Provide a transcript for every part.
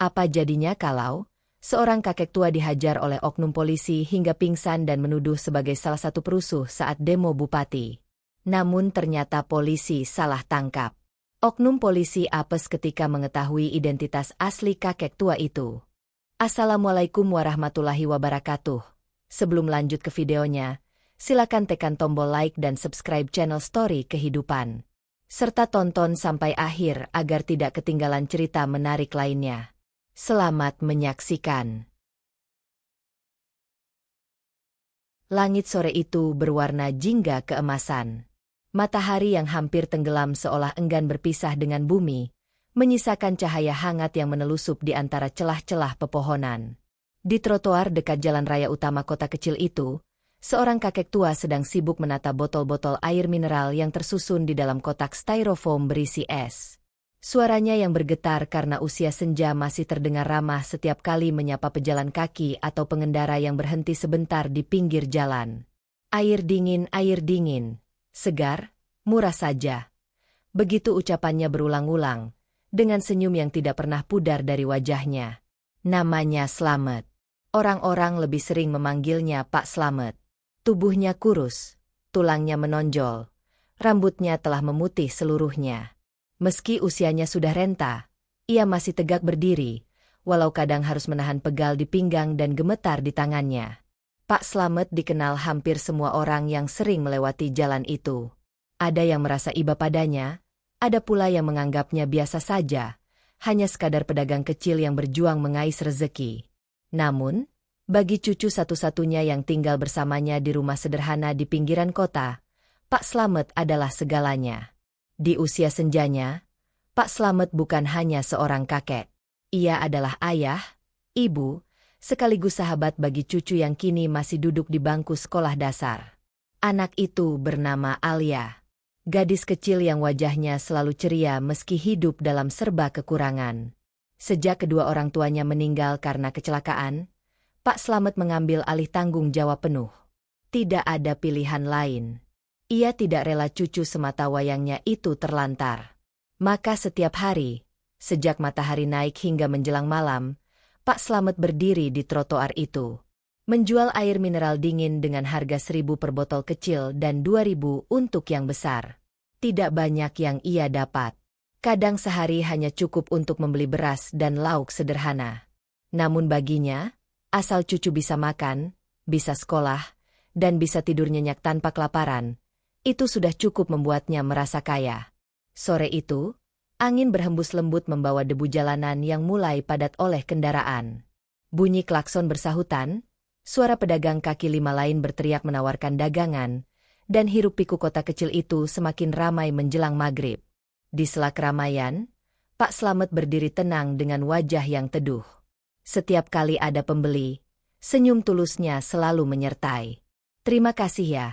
Apa jadinya kalau seorang kakek tua dihajar oleh oknum polisi hingga pingsan dan menuduh sebagai salah satu perusuh saat demo bupati? Namun ternyata polisi salah tangkap. Oknum polisi apes ketika mengetahui identitas asli kakek tua itu. Assalamualaikum warahmatullahi wabarakatuh. Sebelum lanjut ke videonya, silakan tekan tombol like dan subscribe channel Story Kehidupan. Serta tonton sampai akhir agar tidak ketinggalan cerita menarik lainnya. Selamat menyaksikan. Langit sore itu berwarna jingga keemasan. Matahari yang hampir tenggelam seolah enggan berpisah dengan bumi, menyisakan cahaya hangat yang menelusup di antara celah-celah pepohonan. Di trotoar dekat jalan raya utama kota kecil itu, seorang kakek tua sedang sibuk menata botol-botol air mineral yang tersusun di dalam kotak styrofoam berisi es. Suaranya yang bergetar karena usia senja masih terdengar ramah setiap kali menyapa pejalan kaki atau pengendara yang berhenti sebentar di pinggir jalan. Air dingin, segar, murah saja. Begitu ucapannya berulang-ulang, dengan senyum yang tidak pernah pudar dari wajahnya. Namanya Slamet. Orang-orang lebih sering memanggilnya Pak Slamet. Tubuhnya kurus, tulangnya menonjol, rambutnya telah memutih seluruhnya. Meski usianya sudah renta, ia masih tegak berdiri, walau kadang harus menahan pegal di pinggang dan gemetar di tangannya. Pak Slamet dikenal hampir semua orang yang sering melewati jalan itu. Ada yang merasa iba padanya, ada pula yang menganggapnya biasa saja, hanya sekadar pedagang kecil yang berjuang mengais rezeki. Namun, bagi cucu satu-satunya yang tinggal bersamanya di rumah sederhana di pinggiran kota, Pak Slamet adalah segalanya. Di usia senjanya, Pak Slamet bukan hanya seorang kakek. Ia adalah ayah, ibu, sekaligus sahabat bagi cucu yang kini masih duduk di bangku sekolah dasar. Anak itu bernama Alia. Gadis kecil yang wajahnya selalu ceria meski hidup dalam serba kekurangan. Sejak kedua orang tuanya meninggal karena kecelakaan, Pak Slamet mengambil alih tanggung jawab penuh. Tidak ada pilihan lain. Ia tidak rela cucu semata wayangnya itu terlantar. Maka setiap hari, sejak matahari naik hingga menjelang malam, Pak Slamet berdiri di trotoar itu. Menjual air mineral dingin dengan harga 1.000 per botol kecil dan 2.000 untuk yang besar. Tidak banyak yang ia dapat. Kadang sehari hanya cukup untuk membeli beras dan lauk sederhana. Namun baginya, asal cucu bisa makan, bisa sekolah, dan bisa tidur nyenyak tanpa kelaparan, itu sudah cukup membuatnya merasa kaya. Sore itu, angin berhembus lembut membawa debu jalanan yang mulai padat oleh kendaraan. Bunyi klakson bersahutan, suara pedagang kaki lima lain berteriak menawarkan dagangan, dan hiruk-pikuk kota kecil itu semakin ramai menjelang maghrib. Di sela keramaian, Pak Slamet berdiri tenang dengan wajah yang teduh. Setiap kali ada pembeli, senyum tulusnya selalu menyertai. "Terima kasih ya,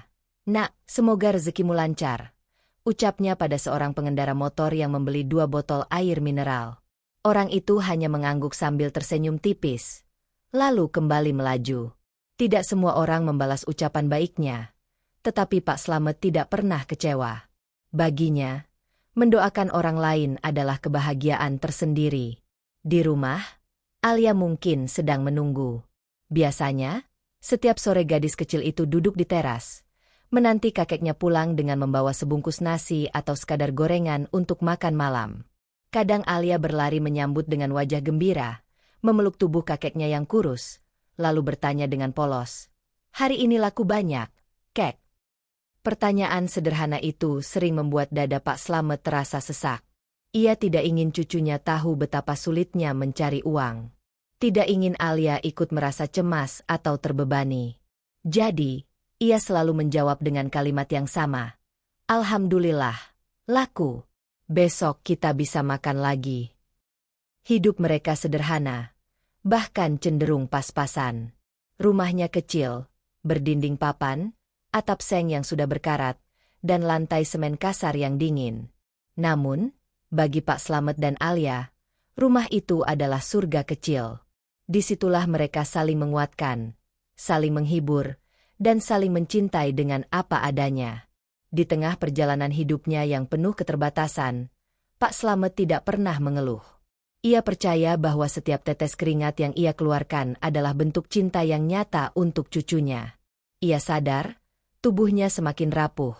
Nak, semoga rezekimu lancar," ucapnya pada seorang pengendara motor yang membeli 2 botol air mineral. Orang itu hanya mengangguk sambil tersenyum tipis, lalu kembali melaju. Tidak semua orang membalas ucapan baiknya, tetapi Pak Slamet tidak pernah kecewa. Baginya, mendoakan orang lain adalah kebahagiaan tersendiri. Di rumah, Alia mungkin sedang menunggu. Biasanya, setiap sore gadis kecil itu duduk di teras, menanti kakeknya pulang dengan membawa sebungkus nasi atau sekadar gorengan untuk makan malam. Kadang Alia berlari menyambut dengan wajah gembira, memeluk tubuh kakeknya yang kurus, lalu bertanya dengan polos, "Hari ini laku banyak, Kek?" Pertanyaan sederhana itu sering membuat dada Pak Slamet terasa sesak. Ia tidak ingin cucunya tahu betapa sulitnya mencari uang. Tidak ingin Alia ikut merasa cemas atau terbebani. Jadi, ia selalu menjawab dengan kalimat yang sama. "Alhamdulillah, laku. Besok kita bisa makan lagi." Hidup mereka sederhana, bahkan cenderung pas-pasan. Rumahnya kecil, berdinding papan, atap seng yang sudah berkarat, dan lantai semen kasar yang dingin. Namun, bagi Pak Slamet dan Alia, rumah itu adalah surga kecil. Disitulah mereka saling menguatkan, saling menghibur, dan saling mencintai dengan apa adanya. Di tengah perjalanan hidupnya yang penuh keterbatasan, Pak Slamet tidak pernah mengeluh. Ia percaya bahwa setiap tetes keringat yang ia keluarkan adalah bentuk cinta yang nyata untuk cucunya. Ia sadar, tubuhnya semakin rapuh,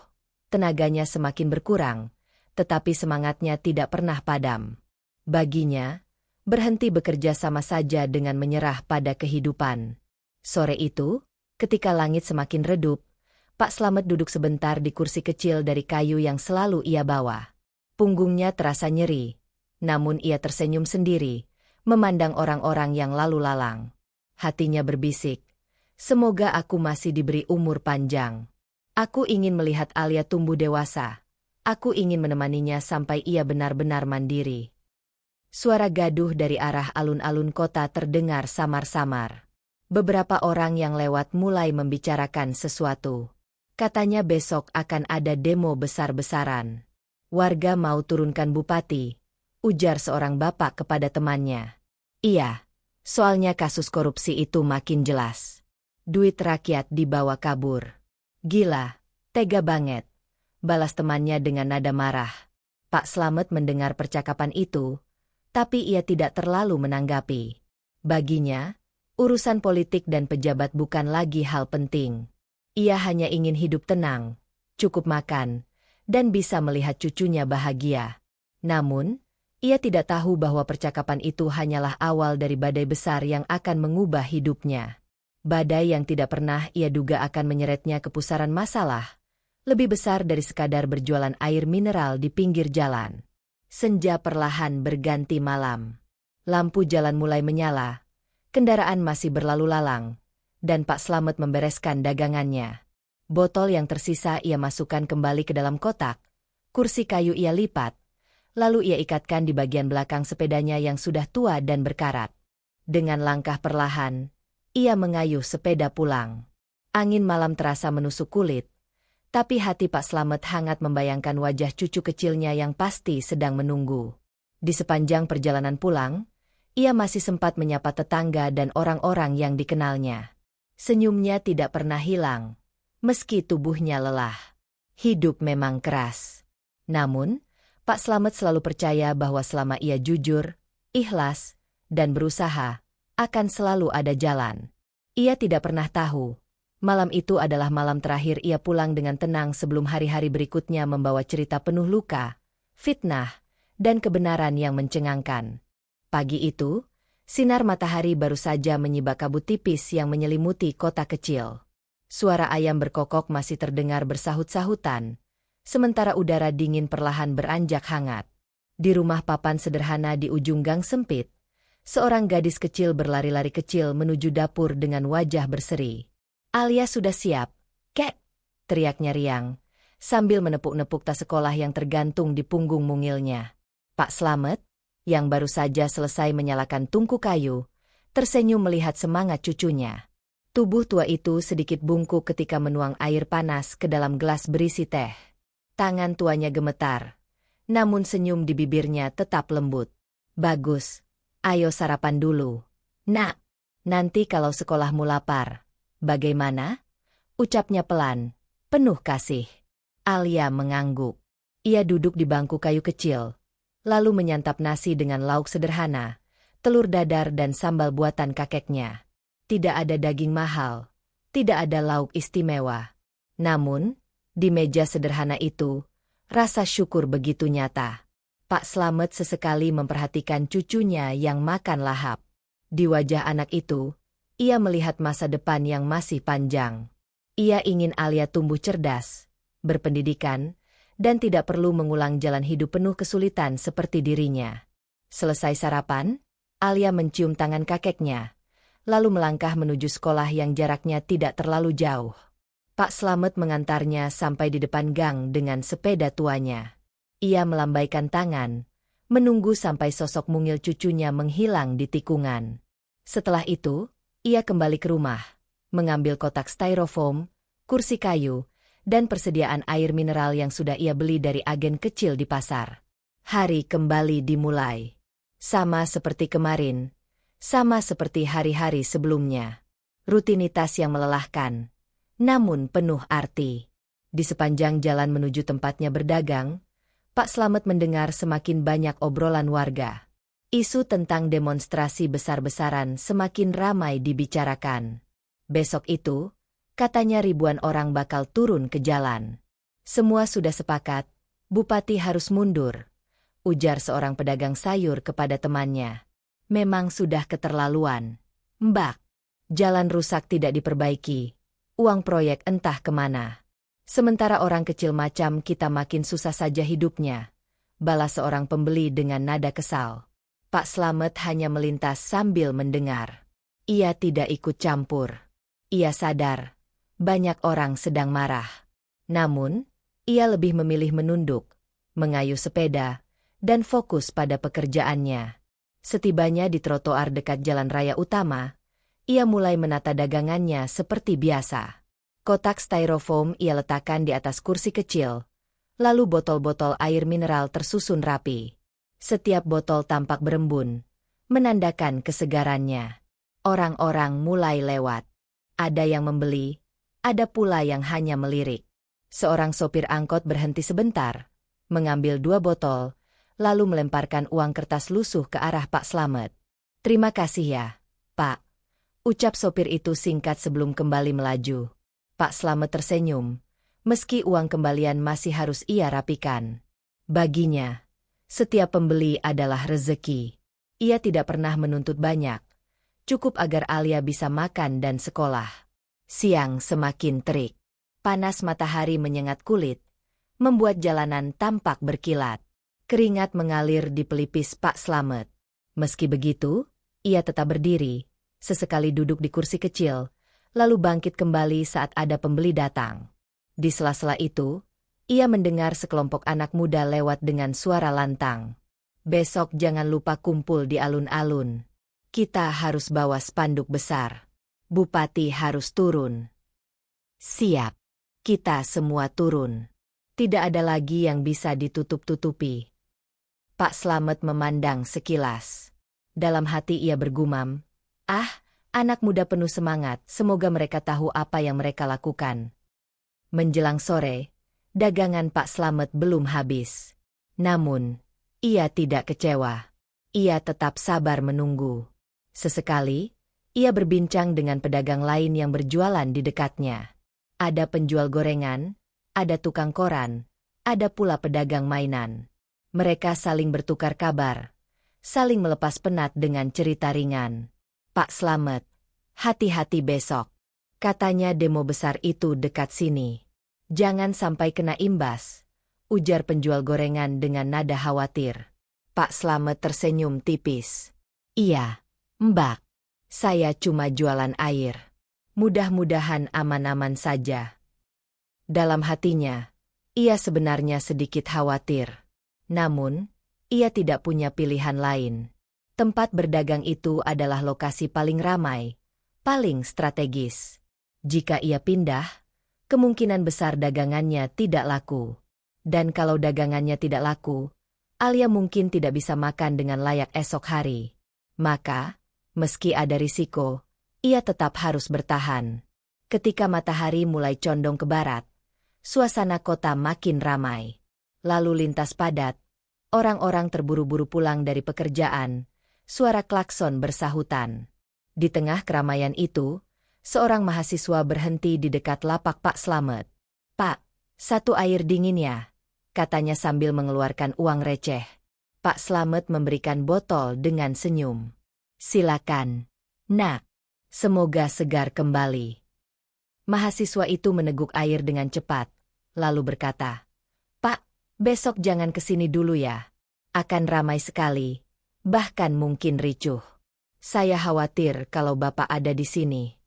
tenaganya semakin berkurang, tetapi semangatnya tidak pernah padam. Baginya, berhenti bekerja sama saja dengan menyerah pada kehidupan. Sore itu, ketika langit semakin redup, Pak Slamet duduk sebentar di kursi kecil dari kayu yang selalu ia bawa. Punggungnya terasa nyeri, namun ia tersenyum sendiri, memandang orang-orang yang lalu lalang. Hatinya berbisik, semoga aku masih diberi umur panjang. Aku ingin melihat Alia tumbuh dewasa. Aku ingin menemaninya sampai ia benar-benar mandiri. Suara gaduh dari arah alun-alun kota terdengar samar-samar. Beberapa orang yang lewat mulai membicarakan sesuatu. Katanya besok akan ada demo besar-besaran. Warga mau turunkan bupati, ujar seorang bapak kepada temannya. Iya, soalnya kasus korupsi itu makin jelas. Duit rakyat dibawa kabur. Gila, tega banget, balas temannya dengan nada marah. Pak Slamet mendengar percakapan itu, tapi ia tidak terlalu menanggapi. Baginya, urusan politik dan pejabat bukan lagi hal penting. Ia hanya ingin hidup tenang, cukup makan, dan bisa melihat cucunya bahagia. Namun, ia tidak tahu bahwa percakapan itu hanyalah awal dari badai besar yang akan mengubah hidupnya. Badai yang tidak pernah ia duga akan menyeretnya ke pusaran masalah, lebih besar dari sekadar berjualan air mineral di pinggir jalan. Senja perlahan berganti malam. Lampu jalan mulai menyala, kendaraan masih berlalu lalang, dan Pak Slamet membereskan dagangannya. Botol yang tersisa ia masukkan kembali ke dalam kotak, kursi kayu ia lipat, lalu ia ikatkan di bagian belakang sepedanya yang sudah tua dan berkarat. Dengan langkah perlahan, ia mengayuh sepeda pulang. Angin malam terasa menusuk kulit, tapi hati Pak Slamet hangat membayangkan wajah cucu kecilnya yang pasti sedang menunggu. Di sepanjang perjalanan pulang, ia masih sempat menyapa tetangga dan orang-orang yang dikenalnya. Senyumnya tidak pernah hilang, meski tubuhnya lelah. Hidup memang keras. Namun, Pak Slamet selalu percaya bahwa selama ia jujur, ikhlas, dan berusaha, akan selalu ada jalan. Ia tidak pernah tahu, malam itu adalah malam terakhir ia pulang dengan tenang sebelum hari-hari berikutnya membawa cerita penuh luka, fitnah, dan kebenaran yang mencengangkan. Pagi itu, sinar matahari baru saja menyibak kabut tipis yang menyelimuti kota kecil. Suara ayam berkokok masih terdengar bersahut-sahutan, sementara udara dingin perlahan beranjak hangat. Di rumah papan sederhana di ujung gang sempit, seorang gadis kecil berlari-lari kecil menuju dapur dengan wajah berseri. Alia sudah siap, Kek, teriaknya riang, sambil menepuk-nepuk tas sekolah yang tergantung di punggung mungilnya. Pak Slamet, yang baru saja selesai menyalakan tungku kayu, tersenyum melihat semangat cucunya. Tubuh tua itu sedikit bungkuk ketika menuang air panas ke dalam gelas berisi teh. Tangan tuanya gemetar, namun senyum di bibirnya tetap lembut. Bagus, ayo sarapan dulu. Nak, nanti kalau sekolahmu lapar. Bagaimana? Ucapnya pelan, penuh kasih. Alia mengangguk. Ia duduk di bangku kayu kecil, lalu menyantap nasi dengan lauk sederhana, telur dadar dan sambal buatan kakeknya. Tidak ada daging mahal, tidak ada lauk istimewa. Namun, di meja sederhana itu, rasa syukur begitu nyata. Pak Slamet sesekali memperhatikan cucunya yang makan lahap. Di wajah anak itu, ia melihat masa depan yang masih panjang. Ia ingin Alia tumbuh cerdas, berpendidikan, dan tidak perlu mengulang jalan hidup penuh kesulitan seperti dirinya. Selesai sarapan, Alia mencium tangan kakeknya, lalu melangkah menuju sekolah yang jaraknya tidak terlalu jauh. Pak Slamet mengantarnya sampai di depan gang dengan sepeda tuanya. Ia melambaikan tangan, menunggu sampai sosok mungil cucunya menghilang di tikungan. Setelah itu, ia kembali ke rumah, mengambil kotak styrofoam, kursi kayu, dan persediaan air mineral yang sudah ia beli dari agen kecil di pasar. Hari kembali dimulai. Sama seperti kemarin, sama seperti hari-hari sebelumnya. Rutinitas yang melelahkan, namun penuh arti. Di sepanjang jalan menuju tempatnya berdagang, Pak Slamet mendengar semakin banyak obrolan warga. Isu tentang demonstrasi besar-besaran semakin ramai dibicarakan. Besok itu, katanya ribuan orang bakal turun ke jalan. Semua sudah sepakat, Bupati harus mundur, ujar seorang pedagang sayur kepada temannya. Memang sudah keterlaluan. Mbak, jalan rusak tidak diperbaiki, uang proyek entah kemana. Sementara orang kecil macam kita makin susah saja hidupnya, balas seorang pembeli dengan nada kesal. Pak Slamet hanya melintas sambil mendengar. Ia tidak ikut campur. Ia sadar, banyak orang sedang marah. Namun, ia lebih memilih menunduk, mengayuh sepeda, dan fokus pada pekerjaannya. Setibanya di trotoar dekat jalan raya utama, ia mulai menata dagangannya seperti biasa. Kotak styrofoam ia letakkan di atas kursi kecil, lalu botol-botol air mineral tersusun rapi. Setiap botol tampak berembun, menandakan kesegarannya. Orang-orang mulai lewat. Ada yang membeli, ada pula yang hanya melirik. Seorang sopir angkot berhenti sebentar, mengambil 2 botol, lalu melemparkan uang kertas lusuh ke arah Pak Slamet. Terima kasih ya, Pak, ucap sopir itu singkat sebelum kembali melaju. Pak Slamet tersenyum, meski uang kembalian masih harus ia rapikan. Baginya, setiap pembeli adalah rezeki. Ia tidak pernah menuntut banyak, cukup agar Alia bisa makan dan sekolah. Siang semakin terik. Panas matahari menyengat kulit, membuat jalanan tampak berkilat. Keringat mengalir di pelipis Pak Slamet. Meski begitu, ia tetap berdiri, sesekali duduk di kursi kecil, lalu bangkit kembali saat ada pembeli datang. Di sela-sela itu, ia mendengar sekelompok anak muda lewat dengan suara lantang. Besok jangan lupa kumpul di alun-alun. Kita harus bawa spanduk besar. Bupati harus turun. Siap. Kita semua turun. Tidak ada lagi yang bisa ditutup-tutupi. Pak Slamet memandang sekilas. Dalam hati ia bergumam, "Ah, anak muda penuh semangat, semoga mereka tahu apa yang mereka lakukan." Menjelang sore, dagangan Pak Slamet belum habis. Namun, ia tidak kecewa. Ia tetap sabar menunggu. Sesekali, ia berbincang dengan pedagang lain yang berjualan di dekatnya. Ada penjual gorengan, ada tukang koran, ada pula pedagang mainan. Mereka saling bertukar kabar, saling melepas penat dengan cerita ringan. "Pak Slamet, hati-hati besok. Katanya demo besar itu dekat sini. Jangan sampai kena imbas," ujar penjual gorengan dengan nada khawatir. Pak Slamet tersenyum tipis. "Iya, Mbak. Saya cuma jualan air. Mudah-mudahan aman-aman saja." Dalam hatinya, ia sebenarnya sedikit khawatir. Namun, ia tidak punya pilihan lain. Tempat berdagang itu adalah lokasi paling ramai, paling strategis. Jika ia pindah, kemungkinan besar dagangannya tidak laku. Dan kalau dagangannya tidak laku, Alia mungkin tidak bisa makan dengan layak esok hari. Maka, meski ada risiko, ia tetap harus bertahan. Ketika matahari mulai condong ke barat, suasana kota makin ramai. Lalu lintas padat, orang-orang terburu-buru pulang dari pekerjaan, suara klakson bersahutan. Di tengah keramaian itu, seorang mahasiswa berhenti di dekat lapak Pak Slamet. "Pak, 1 air dingin ya?" katanya sambil mengeluarkan uang receh. Pak Slamet memberikan botol dengan senyum. "Silakan, Nak. Semoga segar kembali." Mahasiswa itu meneguk air dengan cepat, lalu berkata, "Pak, besok jangan kesini dulu ya. Akan ramai sekali, bahkan mungkin ricuh. Saya khawatir kalau Bapak ada di sini."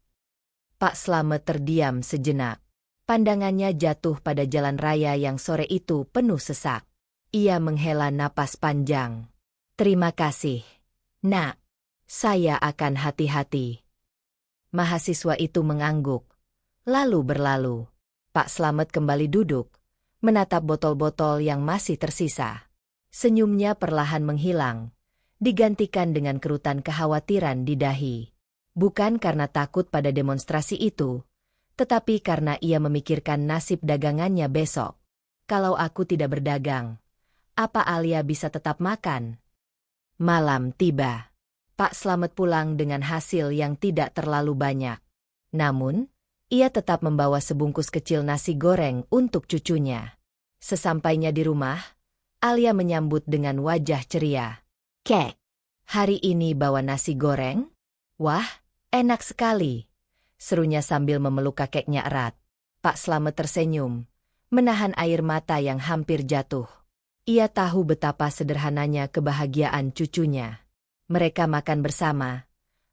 Pak Slamet terdiam sejenak. Pandangannya jatuh pada jalan raya yang sore itu penuh sesak. Ia menghela napas panjang. "Terima kasih, Nak. Saya akan hati-hati." Mahasiswa itu mengangguk, lalu berlalu. Pak Slamet kembali duduk, menatap botol-botol yang masih tersisa. Senyumnya perlahan menghilang, digantikan dengan kerutan kekhawatiran di dahi. Bukan karena takut pada demonstrasi itu, tetapi karena ia memikirkan nasib dagangannya besok. Kalau aku tidak berdagang, apa Alia bisa tetap makan? Malam tiba. Pak Slamet pulang dengan hasil yang tidak terlalu banyak. Namun, ia tetap membawa sebungkus kecil nasi goreng untuk cucunya. Sesampainya di rumah, Alia menyambut dengan wajah ceria. "Kek, hari ini bawa nasi goreng? Wah, enak sekali," serunya sambil memeluk kakeknya erat. Pak Slamet tersenyum, menahan air mata yang hampir jatuh. Ia tahu betapa sederhananya kebahagiaan cucunya. Mereka makan bersama,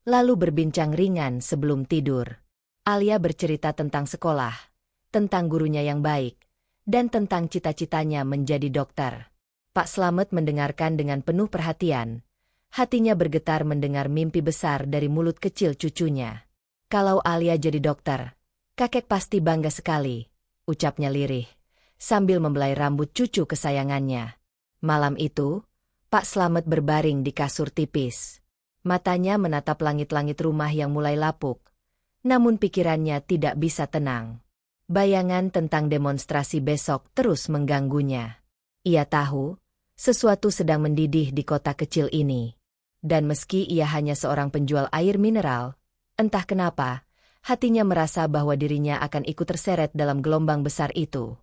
lalu berbincang ringan sebelum tidur. Alia bercerita tentang sekolah, tentang gurunya yang baik, dan tentang cita-citanya menjadi dokter. Pak Slamet mendengarkan dengan penuh perhatian. Hatinya bergetar mendengar mimpi besar dari mulut kecil cucunya. "Kalau Alia jadi dokter, kakek pasti bangga sekali," ucapnya lirih, sambil membelai rambut cucu kesayangannya. Malam itu, Pak Slamet berbaring di kasur tipis. Matanya menatap langit-langit rumah yang mulai lapuk. Namun pikirannya tidak bisa tenang. Bayangan tentang demonstrasi besok terus mengganggunya. Ia tahu, sesuatu sedang mendidih di kota kecil ini. Dan meski ia hanya seorang penjual air mineral, entah kenapa, hatinya merasa bahwa dirinya akan ikut terseret dalam gelombang besar itu.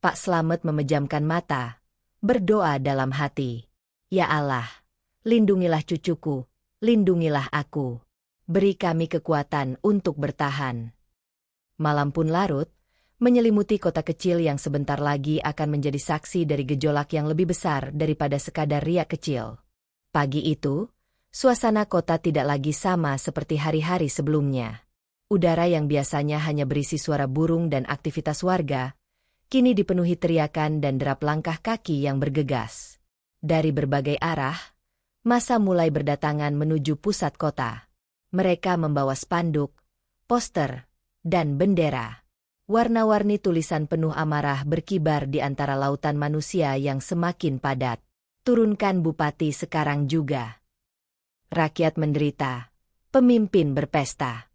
Pak Slamet memejamkan mata, berdoa dalam hati. "Ya Allah, lindungilah cucuku, lindungilah aku. Beri kami kekuatan untuk bertahan." Malam pun larut, menyelimuti kota kecil yang sebentar lagi akan menjadi saksi dari gejolak yang lebih besar daripada sekadar riak kecil. Pagi itu, suasana kota tidak lagi sama seperti hari-hari sebelumnya. Udara yang biasanya hanya berisi suara burung dan aktivitas warga, kini dipenuhi teriakan dan derap langkah kaki yang bergegas. Dari berbagai arah, massa mulai berdatangan menuju pusat kota. Mereka membawa spanduk, poster, dan bendera. Warna-warni tulisan penuh amarah berkibar di antara lautan manusia yang semakin padat. "Turunkan Bupati sekarang juga. Rakyat menderita, pemimpin berpesta."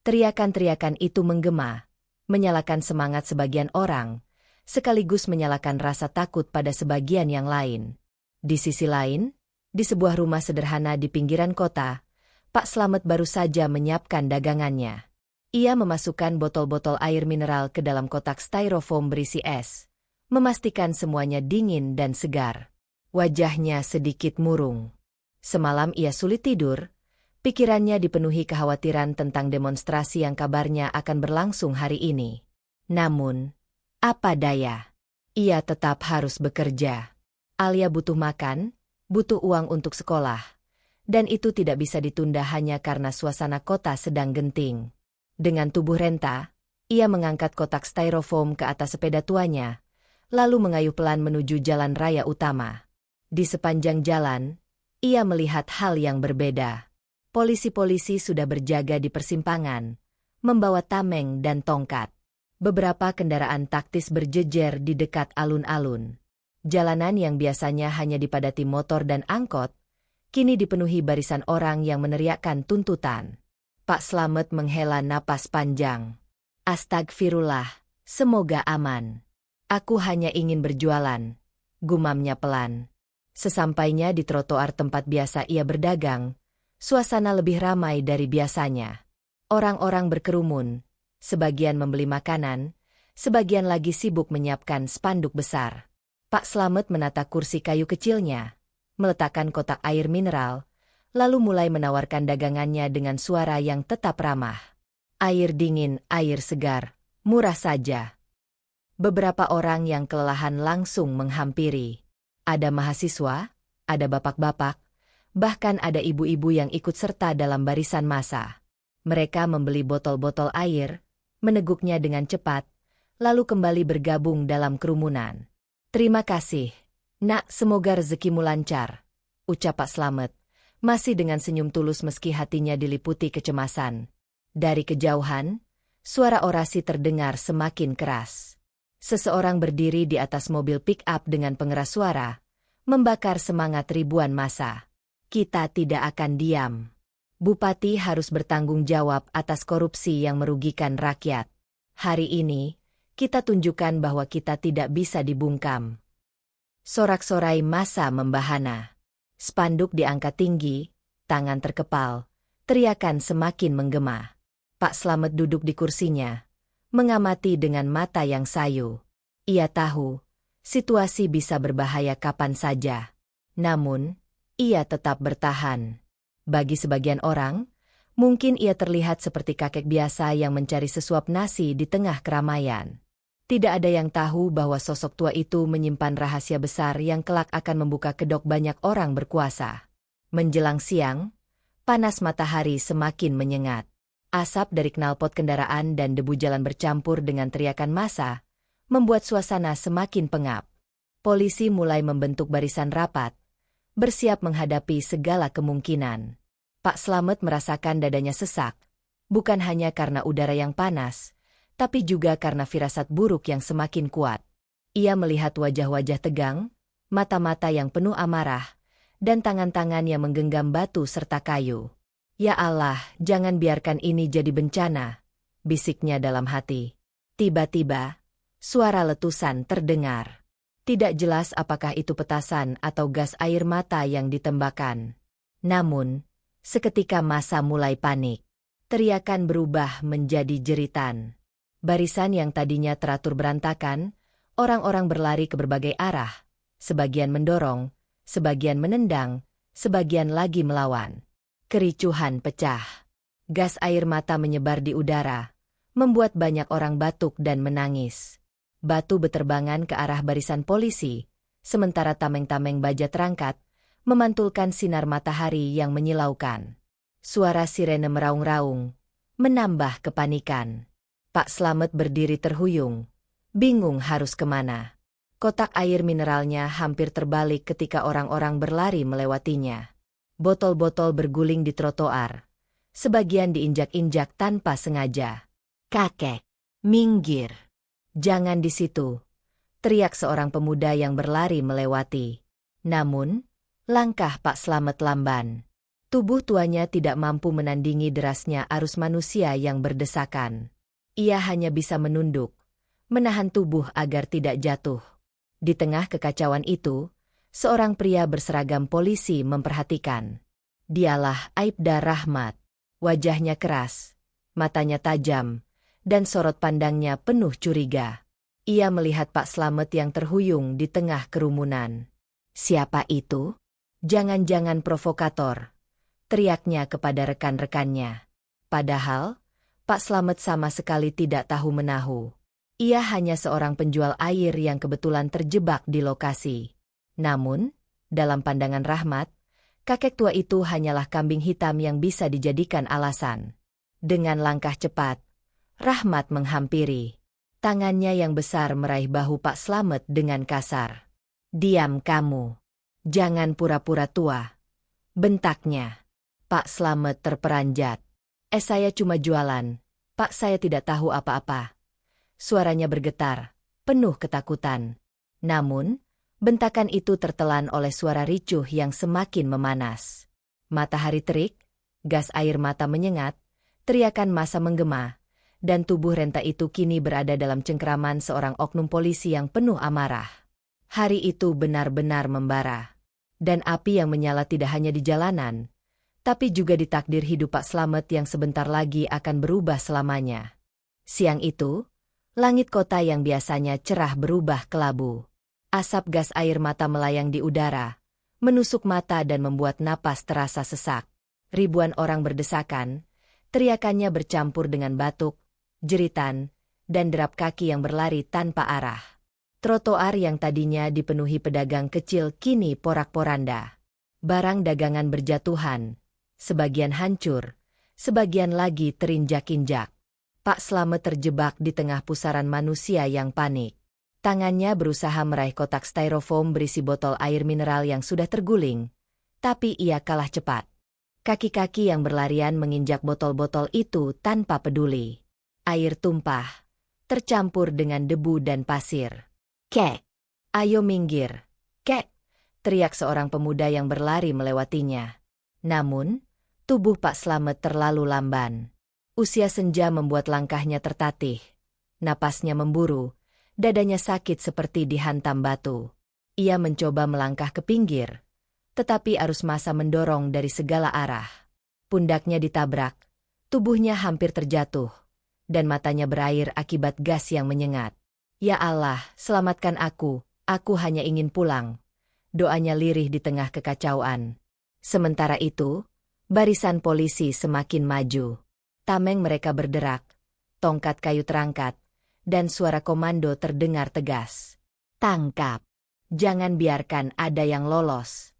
Teriakan-teriakan itu menggema, menyalakan semangat sebagian orang, sekaligus menyalakan rasa takut pada sebagian yang lain. Di sisi lain, di sebuah rumah sederhana di pinggiran kota, Pak Slamet baru saja menyiapkan dagangannya. Ia memasukkan botol-botol air mineral ke dalam kotak styrofoam berisi es, memastikan semuanya dingin dan segar. Wajahnya sedikit murung. Semalam ia sulit tidur, pikirannya dipenuhi kekhawatiran tentang demonstrasi yang kabarnya akan berlangsung hari ini. Namun, apa daya? Ia tetap harus bekerja. Alia butuh makan, butuh uang untuk sekolah. Dan itu tidak bisa ditunda hanya karena suasana kota sedang genting. Dengan tubuh renta, ia mengangkat kotak styrofoam ke atas sepeda tuanya, lalu mengayuh pelan menuju jalan raya utama. Di sepanjang jalan, ia melihat hal yang berbeda. Polisi-polisi sudah berjaga di persimpangan, membawa tameng dan tongkat. Beberapa kendaraan taktis berjejer di dekat alun-alun. Jalanan yang biasanya hanya dipadati motor dan angkot, kini dipenuhi barisan orang yang meneriakkan tuntutan. Pak Slamet menghela napas panjang. "Astagfirullah, semoga aman. Aku hanya ingin berjualan," gumamnya pelan. Sesampainya di trotoar tempat biasa ia berdagang, suasana lebih ramai dari biasanya. Orang-orang berkerumun, sebagian membeli makanan, sebagian lagi sibuk menyiapkan spanduk besar. Pak Slamet menata kursi kayu kecilnya, meletakkan kotak air mineral, lalu mulai menawarkan dagangannya dengan suara yang tetap ramah. "Air dingin, air segar, murah saja." Beberapa orang yang kelelahan langsung menghampiri. Ada mahasiswa, ada bapak-bapak, bahkan ada ibu-ibu yang ikut serta dalam barisan massa. Mereka membeli botol-botol air, meneguknya dengan cepat, lalu kembali bergabung dalam kerumunan. "Terima kasih, Nak, semoga rezekimu lancar," ucap Pak Slamet, masih dengan senyum tulus meski hatinya diliputi kecemasan. Dari kejauhan, suara orasi terdengar semakin keras. Seseorang berdiri di atas mobil pick-up dengan pengeras suara, membakar semangat ribuan massa. "Kita tidak akan diam. Bupati harus bertanggung jawab atas korupsi yang merugikan rakyat. Hari ini, kita tunjukkan bahwa kita tidak bisa dibungkam." Sorak-sorai massa membahana. Spanduk diangkat tinggi, tangan terkepal, teriakan semakin menggema. Pak Slamet duduk di kursinya, mengamati dengan mata yang sayu. Ia tahu, situasi bisa berbahaya kapan saja. Namun, ia tetap bertahan. Bagi sebagian orang, mungkin ia terlihat seperti kakek biasa yang mencari sesuap nasi di tengah keramaian. Tidak ada yang tahu bahwa sosok tua itu menyimpan rahasia besar yang kelak akan membuka kedok banyak orang berkuasa. Menjelang siang, panas matahari semakin menyengat. Asap dari knalpot kendaraan dan debu jalan bercampur dengan teriakan massa, membuat suasana semakin pengap. Polisi mulai membentuk barisan rapat, bersiap menghadapi segala kemungkinan. Pak Slamet merasakan dadanya sesak, bukan hanya karena udara yang panas, tapi juga karena firasat buruk yang semakin kuat. Ia melihat wajah-wajah tegang, mata-mata yang penuh amarah, dan tangan-tangan yang menggenggam batu serta kayu. Ya Allah, jangan biarkan ini jadi bencana, bisiknya dalam hati. Tiba-tiba, suara letusan terdengar. Tidak jelas apakah itu petasan atau gas air mata yang ditembakkan. Namun, seketika massa mulai panik. Teriakan berubah menjadi jeritan. Barisan yang tadinya teratur berantakan, orang-orang berlari ke berbagai arah, sebagian mendorong, sebagian menendang, sebagian lagi melawan. Kericuhan pecah. Gas air mata menyebar di udara, membuat banyak orang batuk dan menangis. Batu beterbangan ke arah barisan polisi, sementara tameng-tameng baja terangkat, memantulkan sinar matahari yang menyilaukan. Suara sirene meraung-raung, menambah kepanikan. Pak Slamet berdiri terhuyung, bingung harus kemana. Kotak air mineralnya hampir terbalik ketika orang-orang berlari melewatinya. Botol-botol berguling di trotoar, sebagian diinjak-injak tanpa sengaja. "Kakek, minggir! Jangan di situ!" teriak seorang pemuda yang berlari melewati. Namun, langkah Pak Slamet lamban. Tubuh tuanya tidak mampu menandingi derasnya arus manusia yang berdesakan. Ia hanya bisa menunduk, menahan tubuh agar tidak jatuh. Di tengah kekacauan itu, seorang pria berseragam polisi memperhatikan. Dialah Aibda Rahmat. Wajahnya keras, matanya tajam, dan sorot pandangnya penuh curiga. Ia melihat Pak Slamet yang terhuyung di tengah kerumunan. "Siapa itu? Jangan-jangan provokator," teriaknya kepada rekan-rekannya. Padahal, Pak Slamet sama sekali tidak tahu menahu. Ia hanya seorang penjual air yang kebetulan terjebak di lokasi. Namun, dalam pandangan Rahmat, kakek tua itu hanyalah kambing hitam yang bisa dijadikan alasan. Dengan langkah cepat, Rahmat menghampiri. Tangannya yang besar meraih bahu Pak Slamet dengan kasar. "Diam kamu. Jangan pura-pura tua," bentaknya. Pak Slamet terperanjat. Saya cuma jualan, Pak, saya tidak tahu apa-apa." Suaranya bergetar, penuh ketakutan. Namun, bentakan itu tertelan oleh suara ricuh yang semakin memanas. Matahari terik, gas air mata menyengat, teriakan massa menggema, dan tubuh renta itu kini berada dalam cengkeraman seorang oknum polisi yang penuh amarah. Hari itu benar-benar membara. Dan api yang menyala tidak hanya di jalanan, tapi juga di takdir hidup Pak Slamet yang sebentar lagi akan berubah selamanya. Siang itu, langit kota yang biasanya cerah berubah kelabu. Asap gas air mata melayang di udara, menusuk mata dan membuat napas terasa sesak. Ribuan orang berdesakan, teriakannya bercampur dengan batuk, jeritan, dan derap kaki yang berlari tanpa arah. Trotoar yang tadinya dipenuhi pedagang kecil kini porak-poranda. Barang dagangan berjatuhan, sebagian hancur, sebagian lagi terinjak-injak. Pak Slamet terjebak di tengah pusaran manusia yang panik. Tangannya berusaha meraih kotak styrofoam berisi botol air mineral yang sudah terguling, tapi ia kalah cepat. Kaki-kaki yang berlarian menginjak botol-botol itu tanpa peduli. Air tumpah, tercampur dengan debu dan pasir. "Kek, ayo minggir, kek!" teriak seorang pemuda yang berlari melewatinya. Namun, tubuh Pak Slamet terlalu lamban. Usia senja membuat langkahnya tertatih. Napasnya memburu, dadanya sakit seperti dihantam batu. Ia mencoba melangkah ke pinggir, tetapi arus massa mendorong dari segala arah. Pundaknya ditabrak, tubuhnya hampir terjatuh, dan matanya berair akibat gas yang menyengat. "Ya Allah, selamatkan aku hanya ingin pulang," doanya lirih di tengah kekacauan. Sementara itu, barisan polisi semakin maju. Tameng mereka berderak, tongkat kayu terangkat, dan suara komando terdengar tegas. "Tangkap! Jangan biarkan ada yang lolos."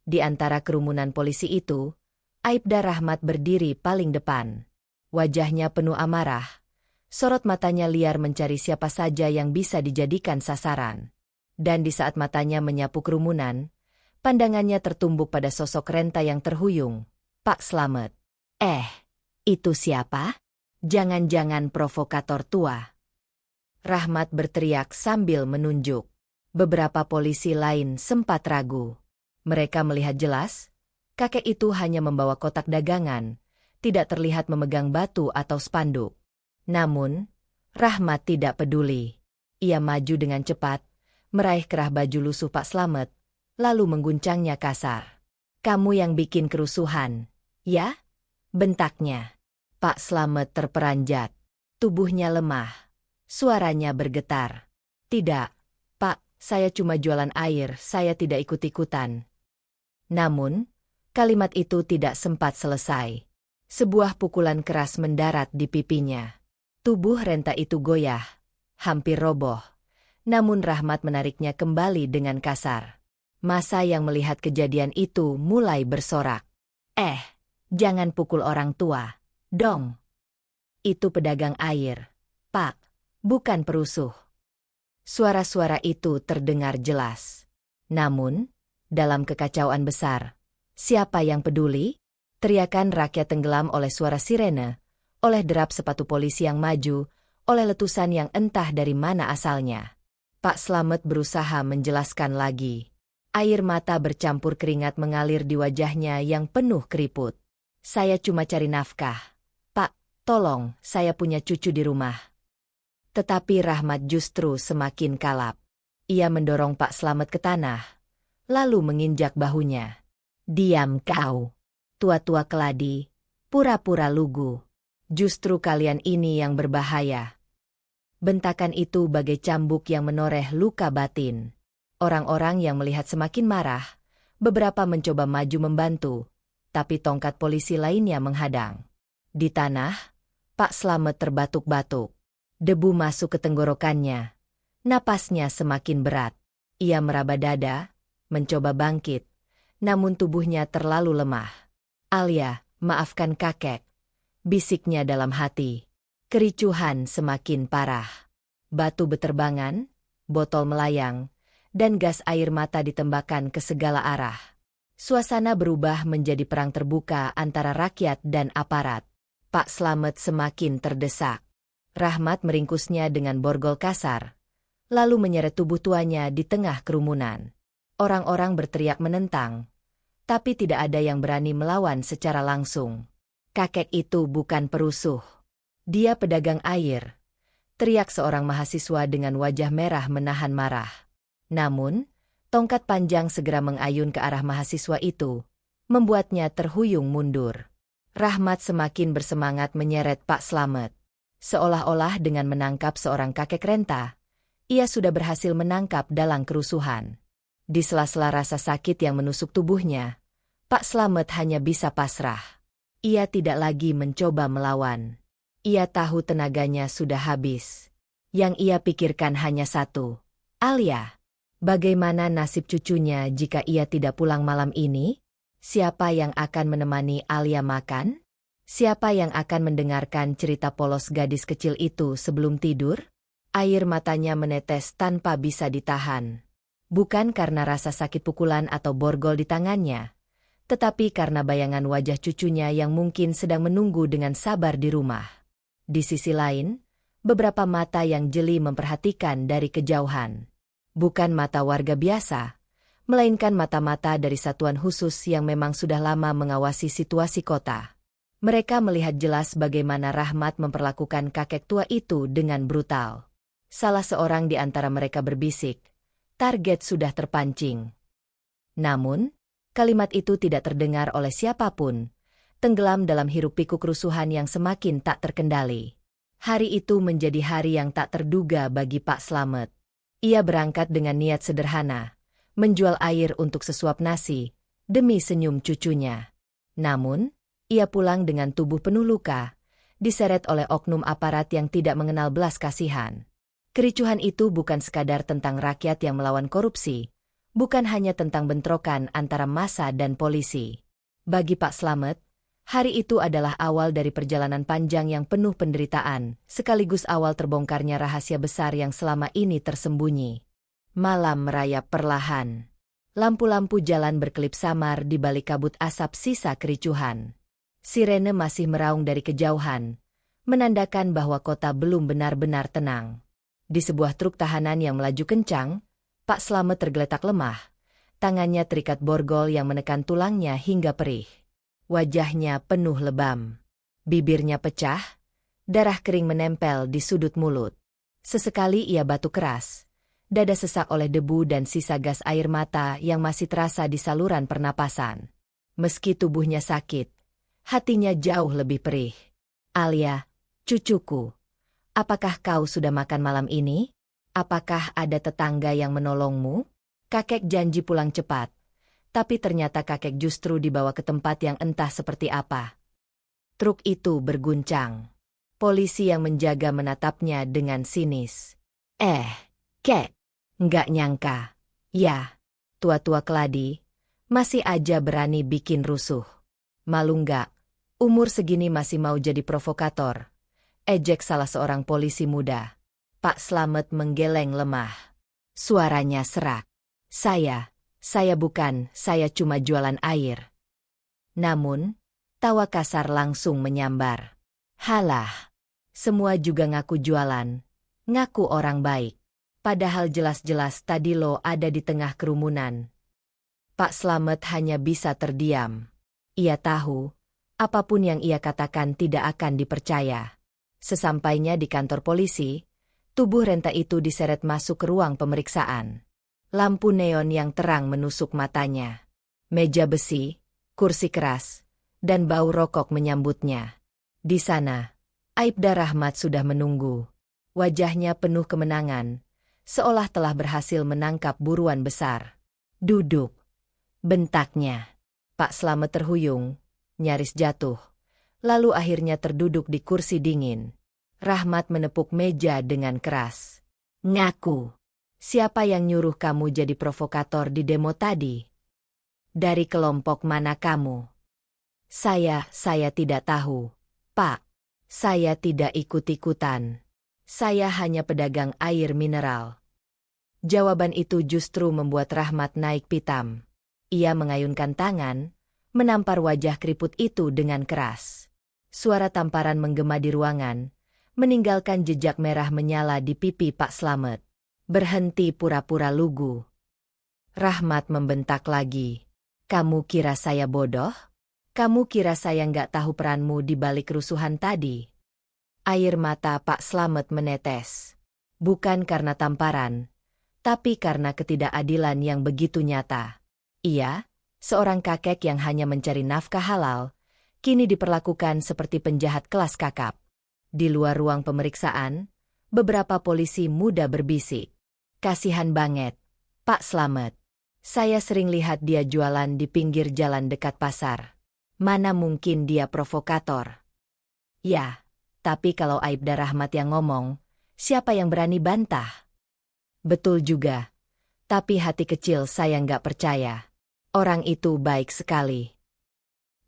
Di antara kerumunan polisi itu, Aibda Rahmat berdiri paling depan. Wajahnya penuh amarah, sorot matanya liar mencari siapa saja yang bisa dijadikan sasaran. Dan di saat matanya menyapu kerumunan, pandangannya tertumbuk pada sosok Renta yang terhuyung. "Pak Slamet." Itu siapa? Jangan-jangan provokator tua?" Rahmat berteriak sambil menunjuk. Beberapa polisi lain sempat ragu. Mereka melihat jelas, kakek itu hanya membawa kotak dagangan, tidak terlihat memegang batu atau spanduk. Namun, Rahmat tidak peduli. Ia maju dengan cepat, meraih kerah baju lusuh Pak Slamet, lalu mengguncangnya kasar. "Kamu yang bikin kerusuhan, ya?" bentaknya. Pak Slamet terperanjat. Tubuhnya lemah. Suaranya bergetar. "Tidak, Pak, saya cuma jualan air, saya tidak ikut-ikutan." Namun, kalimat itu tidak sempat selesai. Sebuah pukulan keras mendarat di pipinya. Tubuh Renta itu goyah, hampir roboh. Namun Rahmat menariknya kembali dengan kasar. Massa yang melihat kejadian itu mulai bersorak. Jangan pukul orang tua, dong. Itu pedagang air, Pak, bukan perusuh." Suara-suara itu terdengar jelas. Namun, dalam kekacauan besar, siapa yang peduli? Teriakan rakyat tenggelam oleh suara sirene, oleh derap sepatu polisi yang maju, oleh letusan yang entah dari mana asalnya. Pak Slamet berusaha menjelaskan lagi. Air mata bercampur keringat mengalir di wajahnya yang penuh keriput. "Saya cuma cari nafkah. Pak, tolong, saya punya cucu di rumah." Tetapi Rahmat justru semakin kalap. Ia mendorong Pak Slamet ke tanah, lalu menginjak bahunya. "Diam kau, tua-tua keladi, pura-pura lugu. Justru kalian ini yang berbahaya." Bentakan itu bagai cambuk yang menoreh luka batin. Orang-orang yang melihat semakin marah, beberapa mencoba maju membantu, tapi tongkat polisi lainnya menghadang. Di tanah, Pak Slamet terbatuk-batuk. Debu masuk ke tenggorokannya. Napasnya semakin berat. Ia meraba dada, mencoba bangkit, namun tubuhnya terlalu lemah. "Alia, maafkan kakek," bisiknya dalam hati. Kericuhan semakin parah. Batu beterbangan, botol melayang, dan gas air mata ditembakkan ke segala arah. Suasana berubah menjadi perang terbuka antara rakyat dan aparat. Pak Slamet semakin terdesak. Rahmat meringkusnya dengan borgol kasar, lalu menyeret tubuh tuanya di tengah kerumunan. Orang-orang berteriak menentang, tapi tidak ada yang berani melawan secara langsung. "Kakek itu bukan perusuh. Dia pedagang air," teriak seorang mahasiswa dengan wajah merah menahan marah. Namun, tongkat panjang segera mengayun ke arah mahasiswa itu, membuatnya terhuyung mundur. Rahmat semakin bersemangat menyeret Pak Slamet. Seolah-olah dengan menangkap seorang kakek renta, ia sudah berhasil menangkap dalang kerusuhan. Di sela-sela rasa sakit yang menusuk tubuhnya, Pak Slamet hanya bisa pasrah. Ia tidak lagi mencoba melawan. Ia tahu tenaganya sudah habis. Yang ia pikirkan hanya satu, Alia. Bagaimana nasib cucunya jika ia tidak pulang malam ini? Siapa yang akan menemani Alia makan? Siapa yang akan mendengarkan cerita polos gadis kecil itu sebelum tidur? Air matanya menetes tanpa bisa ditahan. Bukan karena rasa sakit pukulan atau borgol di tangannya, tetapi karena bayangan wajah cucunya yang mungkin sedang menunggu dengan sabar di rumah. Di sisi lain, beberapa mata yang jeli memperhatikan dari kejauhan. Bukan mata warga biasa, melainkan mata-mata dari satuan khusus yang memang sudah lama mengawasi situasi kota. Mereka melihat jelas bagaimana Rahmat memperlakukan kakek tua itu dengan brutal. Salah seorang di antara mereka berbisik, target sudah terpancing. Namun, Kalimat itu tidak terdengar oleh siapapun, tenggelam dalam hiruk-pikuk kerusuhan yang semakin tak terkendali. Hari itu menjadi hari yang tak terduga bagi Pak Slamet. Ia berangkat dengan niat sederhana, menjual air untuk sesuap nasi, demi senyum cucunya. Namun, ia pulang dengan tubuh penuh luka, diseret oleh oknum aparat yang tidak mengenal belas kasihan. Kericuhan itu bukan sekadar tentang rakyat yang melawan korupsi, bukan hanya tentang bentrokan antara massa dan polisi. Bagi Pak Slamet, hari itu adalah awal dari perjalanan panjang yang penuh penderitaan, sekaligus awal terbongkarnya rahasia besar yang selama ini tersembunyi. Malam merayap perlahan. Lampu-lampu jalan berkelip samar di balik kabut asap sisa kericuhan. Sirene masih meraung dari kejauhan, menandakan bahwa kota belum benar-benar tenang. Di sebuah truk tahanan yang melaju kencang, Pak Slamet tergeletak lemah. Tangannya terikat borgol yang menekan tulangnya hingga perih. Wajahnya penuh lebam. Bibirnya pecah, darah kering menempel di sudut mulut. Sesekali ia batuk keras. Dada sesak oleh debu dan sisa gas air mata yang masih terasa di saluran pernapasan. Meski tubuhnya sakit, hatinya jauh lebih perih. Alia, cucuku, apakah kau sudah makan malam ini? Apakah ada tetangga yang menolongmu? Kakek janji pulang cepat. Tapi ternyata kakek justru dibawa ke tempat yang entah seperti apa. Truk itu berguncang. Polisi yang menjaga menatapnya dengan sinis. Kek, nggak nyangka. Ya, tua-tua keladi, masih aja berani bikin rusuh. Malu nggak? Umur segini masih mau jadi provokator. Ejek salah seorang polisi muda. Pak Slamet menggeleng lemah. Suaranya serak. Saya cuma jualan air. Namun, tawa kasar langsung menyambar. Halah, semua juga ngaku jualan, ngaku orang baik. Padahal jelas-jelas tadi lo ada di tengah kerumunan. Pak Slamet hanya bisa terdiam. Ia tahu, apapun yang ia katakan tidak akan dipercaya. Sesampainya di kantor polisi, tubuh renta itu diseret masuk ke ruang pemeriksaan. Lampu neon yang terang menusuk matanya. Meja besi, kursi keras, dan bau rokok menyambutnya. Di sana, Aibda Rahmat sudah menunggu. Wajahnya penuh kemenangan, seolah telah berhasil menangkap buruan besar. Duduk, bentaknya. Pak Slamet terhuyung, nyaris jatuh. Lalu akhirnya terduduk di kursi dingin. Rahmat menepuk meja dengan keras. Ngaku. Siapa yang nyuruh kamu jadi provokator di demo tadi? Dari kelompok mana kamu? Saya tidak tahu, Pak. Saya tidak ikut-ikutan. Saya hanya pedagang air mineral. Jawaban itu justru membuat Rahmat naik pitam. Ia mengayunkan tangan, menampar wajah keriput itu dengan keras. Suara tamparan menggema di ruangan, meninggalkan jejak merah menyala di pipi Pak Slamet. Berhenti pura-pura lugu. Rahmat membentak lagi. Kamu kira saya bodoh? Kamu kira saya nggak tahu peranmu di balik kerusuhan tadi? Air mata Pak Slamet menetes. Bukan karena tamparan, tapi karena ketidakadilan yang begitu nyata. Ia, seorang kakek yang hanya mencari nafkah halal, kini diperlakukan seperti penjahat kelas kakap. Di luar ruang pemeriksaan, beberapa polisi muda berbisik. Kasihan banget, Pak Slamet. Saya sering lihat dia jualan di pinggir jalan dekat pasar. Mana mungkin dia provokator? Ya, tapi kalau Aibda Rahmat yang ngomong, siapa yang berani bantah? Betul juga, tapi hati kecil saya nggak percaya. Orang itu baik sekali.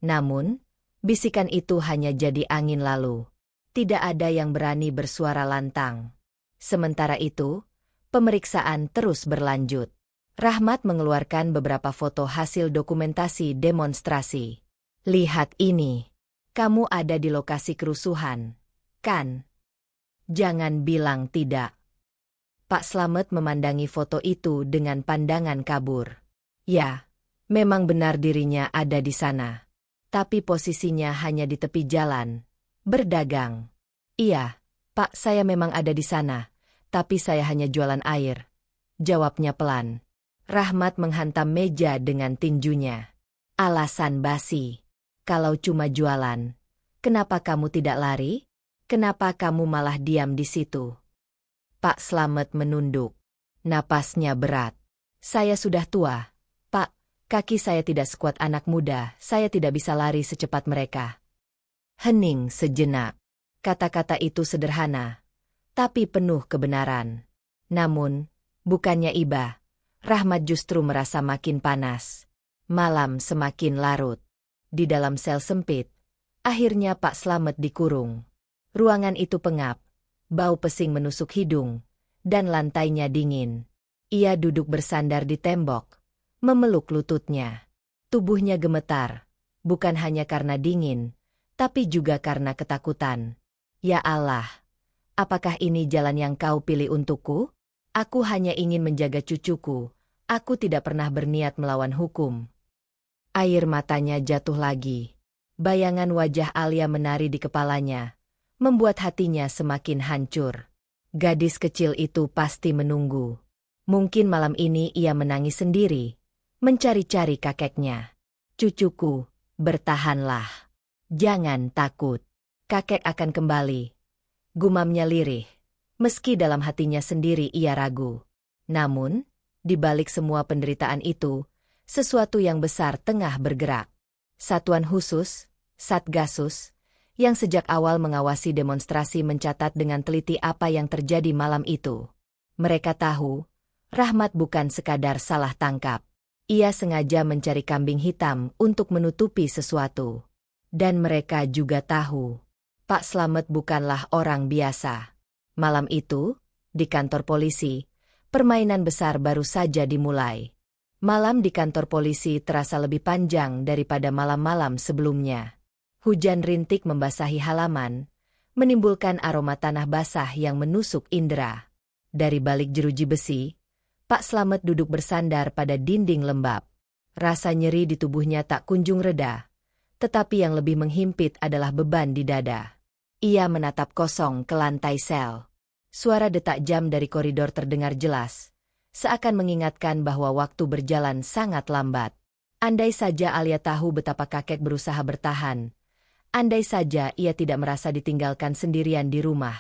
Namun, bisikan itu hanya jadi angin lalu. Tidak ada yang berani bersuara lantang. Sementara itu, pemeriksaan terus berlanjut. Rahmat mengeluarkan beberapa foto hasil dokumentasi demonstrasi. Lihat ini. Kamu ada di lokasi kerusuhan, kan? Jangan bilang tidak. Pak Slamet memandangi foto itu dengan pandangan kabur. Ya, memang benar dirinya ada di sana. Tapi posisinya hanya di tepi jalan, berdagang. Iya, Pak, saya memang ada di sana. Tapi saya hanya jualan air. Jawabnya pelan. Rahmat menghantam meja dengan tinjunya. Alasan basi. Kalau cuma jualan, kenapa kamu tidak lari? Kenapa kamu malah diam di situ? Pak Slamet menunduk. Napasnya berat. Saya sudah tua, Pak. Kaki saya tidak sekuat anak muda, saya tidak bisa lari secepat mereka. Hening sejenak. Kata-kata itu sederhana, tapi penuh kebenaran. Namun, bukannya iba, Rahmat justru merasa makin panas. Malam semakin larut. Di dalam sel sempit, akhirnya Pak Slamet dikurung. Ruangan itu pengap, bau pesing menusuk hidung, dan lantainya dingin. Ia duduk bersandar di tembok, memeluk lututnya. Tubuhnya gemetar, bukan hanya karena dingin, tapi juga karena ketakutan. Ya Allah, apakah ini jalan yang kau pilih untukku? Aku hanya ingin menjaga cucuku, aku tidak pernah berniat melawan hukum. Air matanya jatuh lagi. Bayangan wajah Alia menari di kepalanya, membuat hatinya semakin hancur. Gadis kecil itu pasti menunggu. Mungkin malam ini ia menangis sendiri, mencari-cari kakeknya. Cucuku, bertahanlah. Jangan takut. Kakek akan kembali. Gumamnya lirih. Meski dalam hatinya sendiri ia ragu. Namun, di balik semua penderitaan itu, sesuatu yang besar tengah bergerak. Satuan khusus, Satgasus, yang sejak awal mengawasi demonstrasi mencatat dengan teliti apa yang terjadi malam itu. Mereka tahu, Rahmat bukan sekadar salah tangkap. Ia sengaja mencari kambing hitam untuk menutupi sesuatu. Dan mereka juga tahu, Pak Slamet bukanlah orang biasa. Malam itu, di kantor polisi, permainan besar baru saja dimulai. Malam di kantor polisi terasa lebih panjang daripada malam-malam sebelumnya. Hujan rintik membasahi halaman, menimbulkan aroma tanah basah yang menusuk indera. Dari balik jeruji besi, Pak Slamet duduk bersandar pada dinding lembab. Rasa nyeri di tubuhnya tak kunjung reda, tetapi yang lebih menghimpit adalah beban di dada. Ia menatap kosong ke lantai sel. Suara detak jam dari koridor terdengar jelas, seakan mengingatkan bahwa waktu berjalan sangat lambat. Andai saja Alia tahu betapa kakek berusaha bertahan. Andai saja ia tidak merasa ditinggalkan sendirian di rumah.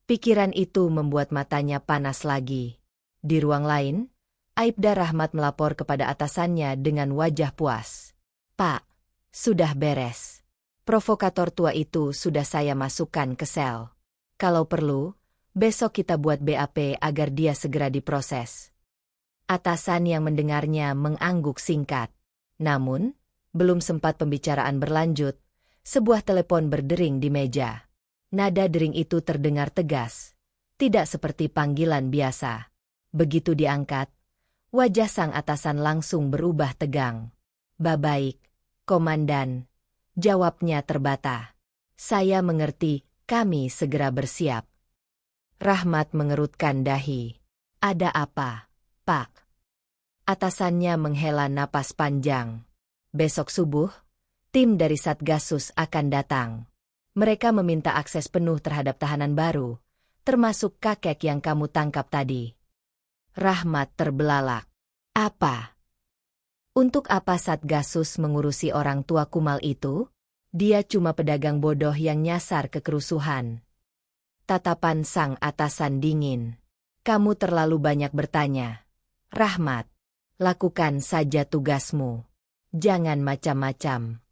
Pikiran itu membuat matanya panas lagi. Di ruang lain, Aibda Rahmat melapor kepada atasannya dengan wajah puas. Pak, sudah beres. Provokator tua itu sudah saya masukkan ke sel. Kalau perlu, besok kita buat BAP agar dia segera diproses. Atasan yang mendengarnya mengangguk singkat. Namun, belum sempat pembicaraan berlanjut, sebuah telepon berdering di meja. Nada dering itu terdengar tegas, tidak seperti panggilan biasa. Begitu diangkat, wajah sang atasan langsung berubah tegang. Baik, Komandan, jawabnya terbata. Saya mengerti, kami segera bersiap. Rahmat mengerutkan dahi. Ada apa, Pak? Atasannya menghela napas panjang. Besok subuh, tim dari Satgasus akan datang. Mereka meminta akses penuh terhadap tahanan baru, termasuk kakek yang kamu tangkap tadi. Rahmat terbelalak. Apa? Untuk apa Satgasus mengurusi orang tua kumal itu? Dia cuma pedagang bodoh yang nyasar ke kerusuhan. Tatapan sang atasan dingin. Kamu terlalu banyak bertanya. Rahmat, lakukan saja tugasmu. Jangan macam-macam.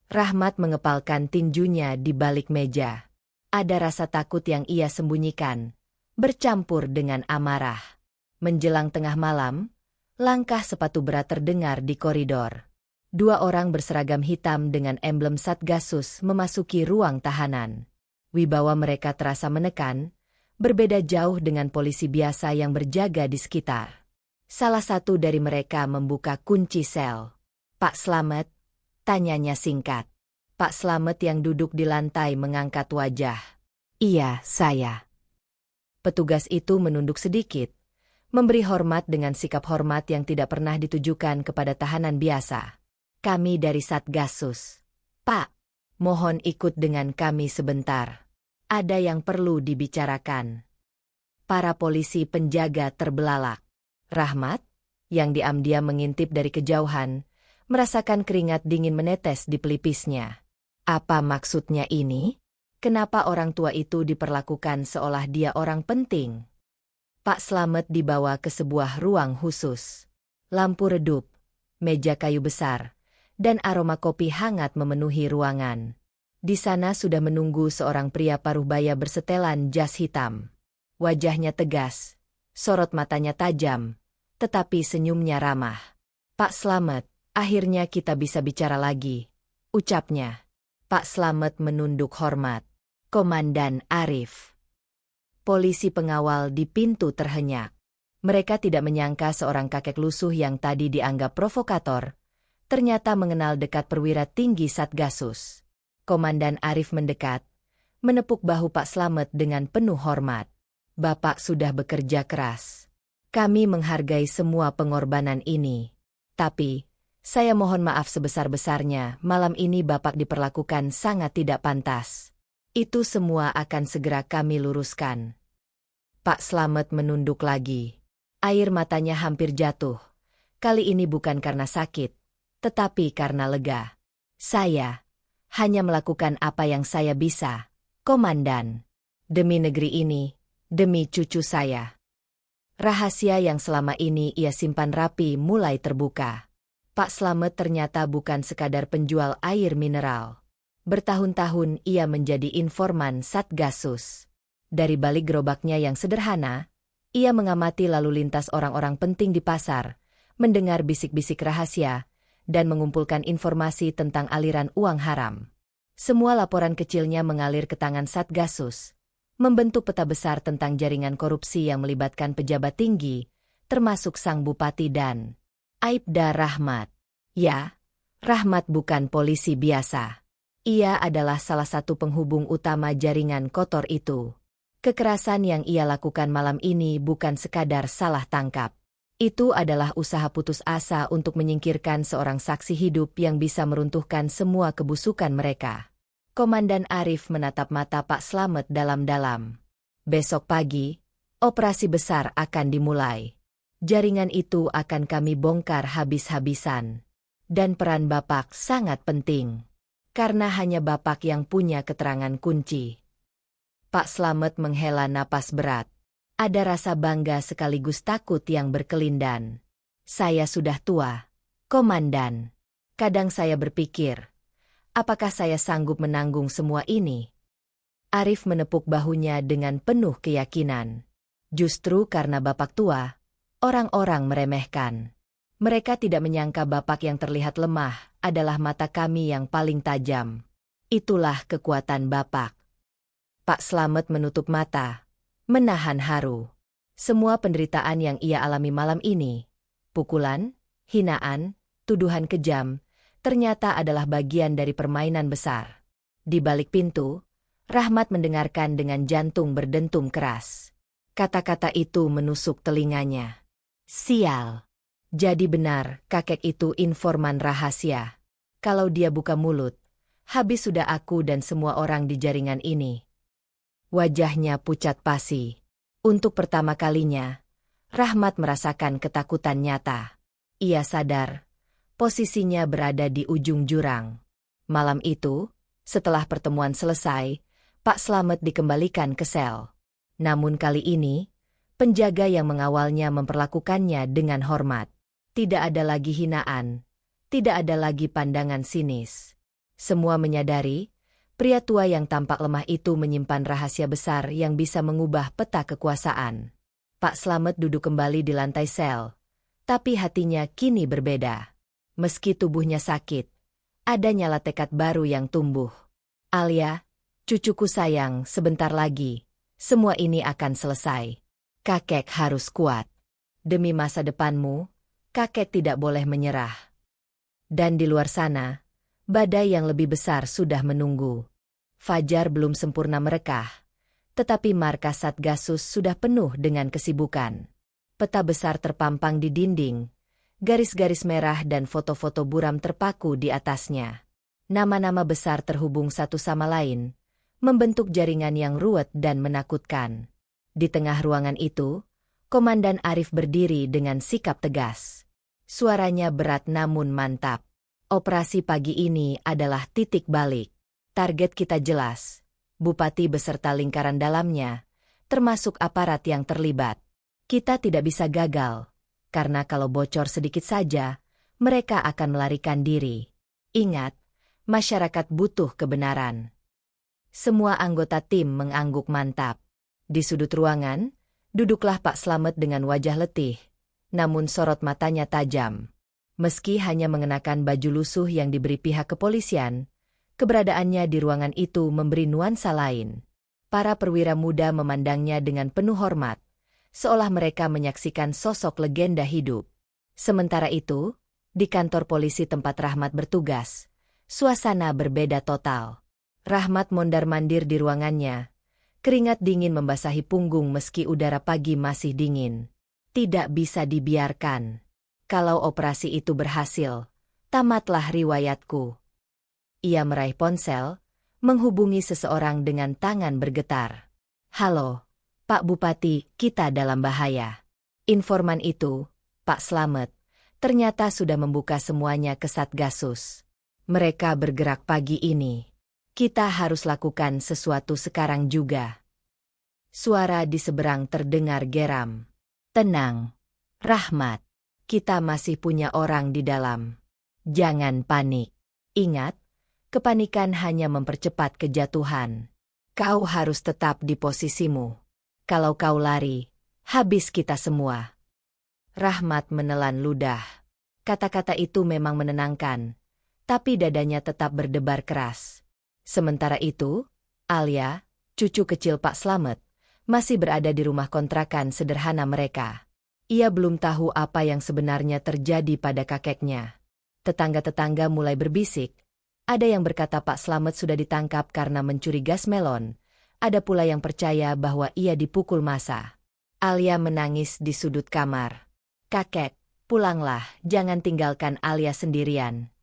Rahmat mengepalkan tinjunya di balik meja. Ada rasa takut yang ia sembunyikan, bercampur dengan amarah. Menjelang tengah malam, langkah sepatu berat terdengar di koridor. Dua orang berseragam hitam dengan emblem Satgasus memasuki ruang tahanan. Wibawa mereka terasa menekan, berbeda jauh dengan polisi biasa yang berjaga di sekitar. Salah satu dari mereka membuka kunci sel. Pak Slamet, tanyanya singkat. Pak Slamet yang duduk di lantai mengangkat wajah. Iya, saya. Petugas itu menunduk sedikit, memberi hormat dengan sikap hormat yang tidak pernah ditujukan kepada tahanan biasa. Kami dari Satgasus. Pak, mohon ikut dengan kami sebentar. Ada yang perlu dibicarakan. Para polisi penjaga terbelalak. Rahmat, yang diam-diam mengintip dari kejauhan, merasakan keringat dingin menetes di pelipisnya. Apa maksudnya ini? Kenapa orang tua itu diperlakukan seolah dia orang penting? Pak Slamet dibawa ke sebuah ruang khusus. Lampu redup, meja kayu besar, dan aroma kopi hangat memenuhi ruangan. Di sana sudah menunggu seorang pria paruh-baya bersetelan jas hitam. Wajahnya tegas, sorot matanya tajam, tetapi senyumnya ramah. "Pak Slamet, akhirnya kita bisa bicara lagi," ucapnya. Pak Slamet menunduk hormat. "Komandan Arif." Polisi pengawal di pintu terhenyak. Mereka tidak menyangka seorang kakek lusuh yang tadi dianggap provokator, ternyata mengenal dekat perwira tinggi Satgasus. Komandan Arif mendekat, menepuk bahu Pak Slamet dengan penuh hormat. "Bapak sudah bekerja keras. Kami menghargai semua pengorbanan ini. Tapi, saya mohon maaf sebesar-besarnya, malam ini Bapak diperlakukan sangat tidak pantas. Itu semua akan segera kami luruskan." Pak Slamet menunduk lagi. Air matanya hampir jatuh. Kali ini bukan karena sakit, tetapi karena lega. "Saya hanya melakukan apa yang saya bisa, Komandan. Demi negeri ini, demi cucu saya." Rahasia yang selama ini ia simpan rapi mulai terbuka. Pak Slamet ternyata bukan sekadar penjual air mineral. Bertahun-tahun ia menjadi informan Satgasus. Dari balik gerobaknya yang sederhana, ia mengamati lalu lintas orang-orang penting di pasar, mendengar bisik-bisik rahasia, dan mengumpulkan informasi tentang aliran uang haram. Semua laporan kecilnya mengalir ke tangan Satgasus, membentuk peta besar tentang jaringan korupsi yang melibatkan pejabat tinggi, termasuk sang bupati dan Aibda Rahmat. Ya, Rahmat bukan polisi biasa. Ia adalah salah satu penghubung utama jaringan kotor itu. Kekerasan yang ia lakukan malam ini bukan sekadar salah tangkap. Itu adalah usaha putus asa untuk menyingkirkan seorang saksi hidup yang bisa meruntuhkan semua kebusukan mereka. Komandan Arif menatap mata Pak Slamet dalam-dalam. "Besok pagi, operasi besar akan dimulai. Jaringan itu akan kami bongkar habis-habisan. Dan peran Bapak sangat penting. Karena hanya Bapak yang punya keterangan kunci." Pak Slamet menghela napas berat. Ada rasa bangga sekaligus takut yang berkelindan. "Saya sudah tua, Komandan. Kadang saya berpikir, apakah saya sanggup menanggung semua ini?" Arif menepuk bahunya dengan penuh keyakinan. "Justru karena Bapak tua, orang-orang meremehkan. Mereka tidak menyangka Bapak yang terlihat lemah adalah mata kami yang paling tajam. Itulah kekuatan Bapak." Pak Slamet menutup mata, menahan haru. Semua penderitaan yang ia alami malam ini, pukulan, hinaan, tuduhan kejam, ternyata adalah bagian dari permainan besar. Di balik pintu, Rahmat mendengarkan dengan jantung berdentum keras. Kata-kata itu menusuk telinganya. "Sial. Jadi benar, kakek itu informan rahasia. Kalau dia buka mulut, habis sudah aku dan semua orang di jaringan ini." Wajahnya pucat pasi. Untuk pertama kalinya, Rahmat merasakan ketakutan nyata. Ia sadar, posisinya berada di ujung jurang. Malam itu, setelah pertemuan selesai, Pak Slamet dikembalikan ke sel. Namun kali ini, penjaga yang mengawalnya memperlakukannya dengan hormat. Tidak ada lagi hinaan, tidak ada lagi pandangan sinis. Semua menyadari, pria tua yang tampak lemah itu menyimpan rahasia besar yang bisa mengubah peta kekuasaan. Pak Slamet duduk kembali di lantai sel, tapi hatinya kini berbeda. Meski tubuhnya sakit, ada nyala tekad baru yang tumbuh. "Alia, cucuku sayang, sebentar lagi, semua ini akan selesai. Kakek harus kuat. Demi masa depanmu, kakek tidak boleh menyerah." Dan di luar sana, badai yang lebih besar sudah menunggu. Fajar belum sempurna merekah, tetapi markas Satgasus sudah penuh dengan kesibukan. Peta besar terpampang di dinding, garis-garis merah dan foto-foto buram terpaku di atasnya. Nama-nama besar terhubung satu sama lain, membentuk jaringan yang ruwet dan menakutkan. Di tengah ruangan itu, Komandan Arif berdiri dengan sikap tegas. Suaranya berat namun mantap. Operasi pagi ini adalah titik balik. Target kita jelas. Bupati beserta lingkaran dalamnya, termasuk aparat yang terlibat. Kita tidak bisa gagal, karena kalau bocor sedikit saja, mereka akan melarikan diri. Ingat, masyarakat butuh kebenaran. Semua anggota tim mengangguk mantap. Di sudut ruangan, duduklah Pak Slamet dengan wajah letih, namun sorot matanya tajam. Meski hanya mengenakan baju lusuh yang diberi pihak kepolisian, keberadaannya di ruangan itu memberi nuansa lain. Para perwira muda memandangnya dengan penuh hormat, seolah mereka menyaksikan sosok legenda hidup. Sementara itu, di kantor polisi tempat Rahmat bertugas, suasana berbeda total. Rahmat mondar-mandir di ruangannya. Keringat dingin membasahi punggung meski udara pagi masih dingin. Tidak bisa dibiarkan. Kalau operasi itu berhasil, tamatlah riwayatku. Ia meraih ponsel, menghubungi seseorang dengan tangan bergetar. Halo, Pak Bupati, kita dalam bahaya. Informan itu, Pak Slamet, ternyata sudah membuka semuanya ke Satgasus. Mereka bergerak pagi ini. Kita harus lakukan sesuatu sekarang juga. Suara di seberang terdengar geram. Tenang, Rahmat. Kita masih punya orang di dalam. Jangan panik. Ingat, kepanikan hanya mempercepat kejatuhan. Kau harus tetap di posisimu. Kalau kau lari, habis kita semua. Rahmat menelan ludah. Kata-kata itu memang menenangkan, tapi dadanya tetap berdebar keras. Sementara itu, Alia, cucu kecil Pak Slamet, masih berada di rumah kontrakan sederhana mereka. Ia belum tahu apa yang sebenarnya terjadi pada kakeknya. Tetangga-tetangga mulai berbisik. Ada yang berkata Pak Slamet sudah ditangkap karena mencuri gas melon. Ada pula yang percaya bahwa ia dipukul massa. Alia menangis di sudut kamar. Kakek, pulanglah, jangan tinggalkan Alia sendirian.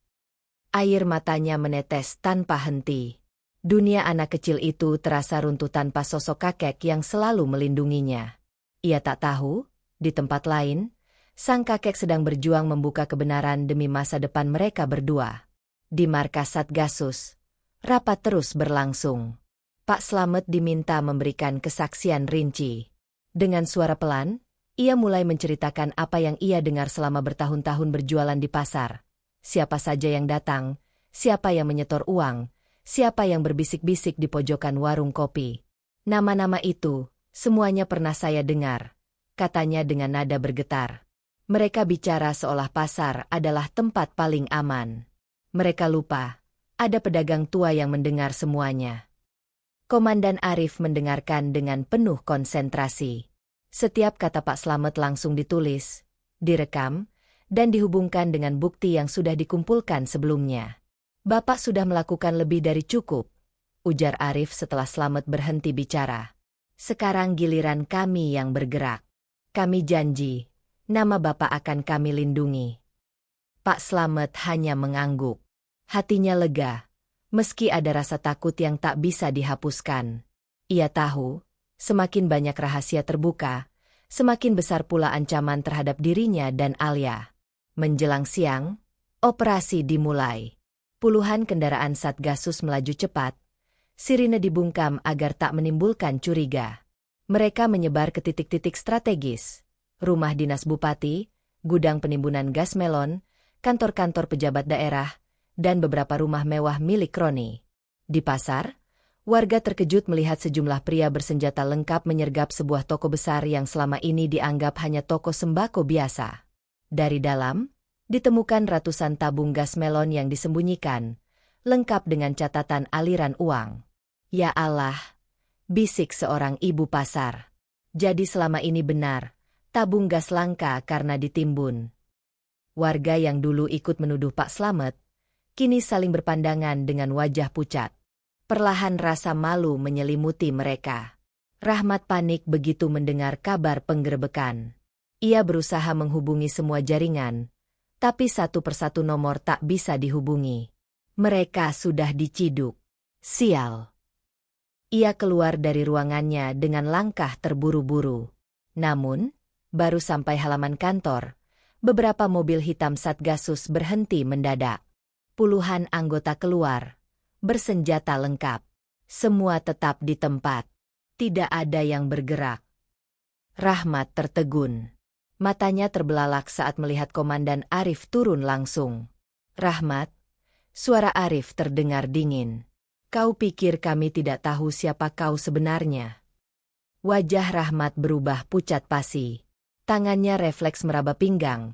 Air matanya menetes tanpa henti. Dunia anak kecil itu terasa runtuh tanpa sosok kakek yang selalu melindunginya. Ia tak tahu, di tempat lain, sang kakek sedang berjuang membuka kebenaran demi masa depan mereka berdua. Di markas Satgasus, rapat terus berlangsung. Pak Slamet diminta memberikan kesaksian rinci. Dengan suara pelan, ia mulai menceritakan apa yang ia dengar selama bertahun-tahun berjualan di pasar. Siapa saja yang datang, siapa yang menyetor uang, siapa yang berbisik-bisik di pojokan warung kopi. Nama-nama itu, semuanya pernah saya dengar. Katanya dengan nada bergetar. Mereka bicara seolah pasar adalah tempat paling aman. Mereka lupa, ada pedagang tua yang mendengar semuanya. Komandan Arif mendengarkan dengan penuh konsentrasi. Setiap kata Pak Slamet langsung ditulis, direkam, dan dihubungkan dengan bukti yang sudah dikumpulkan sebelumnya. Bapak sudah melakukan lebih dari cukup, ujar Arif setelah Slamet berhenti bicara. Sekarang giliran kami yang bergerak. Kami janji, nama Bapak akan kami lindungi. Pak Slamet hanya mengangguk. Hatinya lega, meski ada rasa takut yang tak bisa dihapuskan. Ia tahu, semakin banyak rahasia terbuka, semakin besar pula ancaman terhadap dirinya dan Alia. Menjelang siang, operasi dimulai. Puluhan kendaraan Satgasus melaju cepat. Sirine dibungkam agar tak menimbulkan curiga. Mereka menyebar ke titik-titik strategis, rumah dinas bupati, gudang penimbunan gas melon, kantor-kantor pejabat daerah, dan beberapa rumah mewah milik Roni. Di pasar, warga terkejut melihat sejumlah pria bersenjata lengkap menyergap sebuah toko besar yang selama ini dianggap hanya toko sembako biasa. Dari dalam, ditemukan ratusan tabung gas melon yang disembunyikan, lengkap dengan catatan aliran uang. Ya Allah! Bisik seorang ibu pasar. Jadi selama ini benar, tabung gas langka karena ditimbun. Warga yang dulu ikut menuduh Pak Slamet, kini saling berpandangan dengan wajah pucat. Perlahan rasa malu menyelimuti mereka. Rahmat panik begitu mendengar kabar penggerebekan. Ia berusaha menghubungi semua jaringan, tapi satu persatu nomor tak bisa dihubungi. Mereka sudah diciduk. Sial! Ia keluar dari ruangannya dengan langkah terburu-buru. Namun, baru sampai halaman kantor, beberapa mobil hitam Satgasus berhenti mendadak. Puluhan anggota keluar, bersenjata lengkap. Semua tetap di tempat. Tidak ada yang bergerak. Rahmat tertegun. Matanya terbelalak saat melihat Komandan Arif turun langsung. "Rahmat," suara Arif terdengar dingin. "Kau pikir kami tidak tahu siapa kau sebenarnya?" Wajah Rahmat berubah pucat pasi. Tangannya refleks meraba pinggang.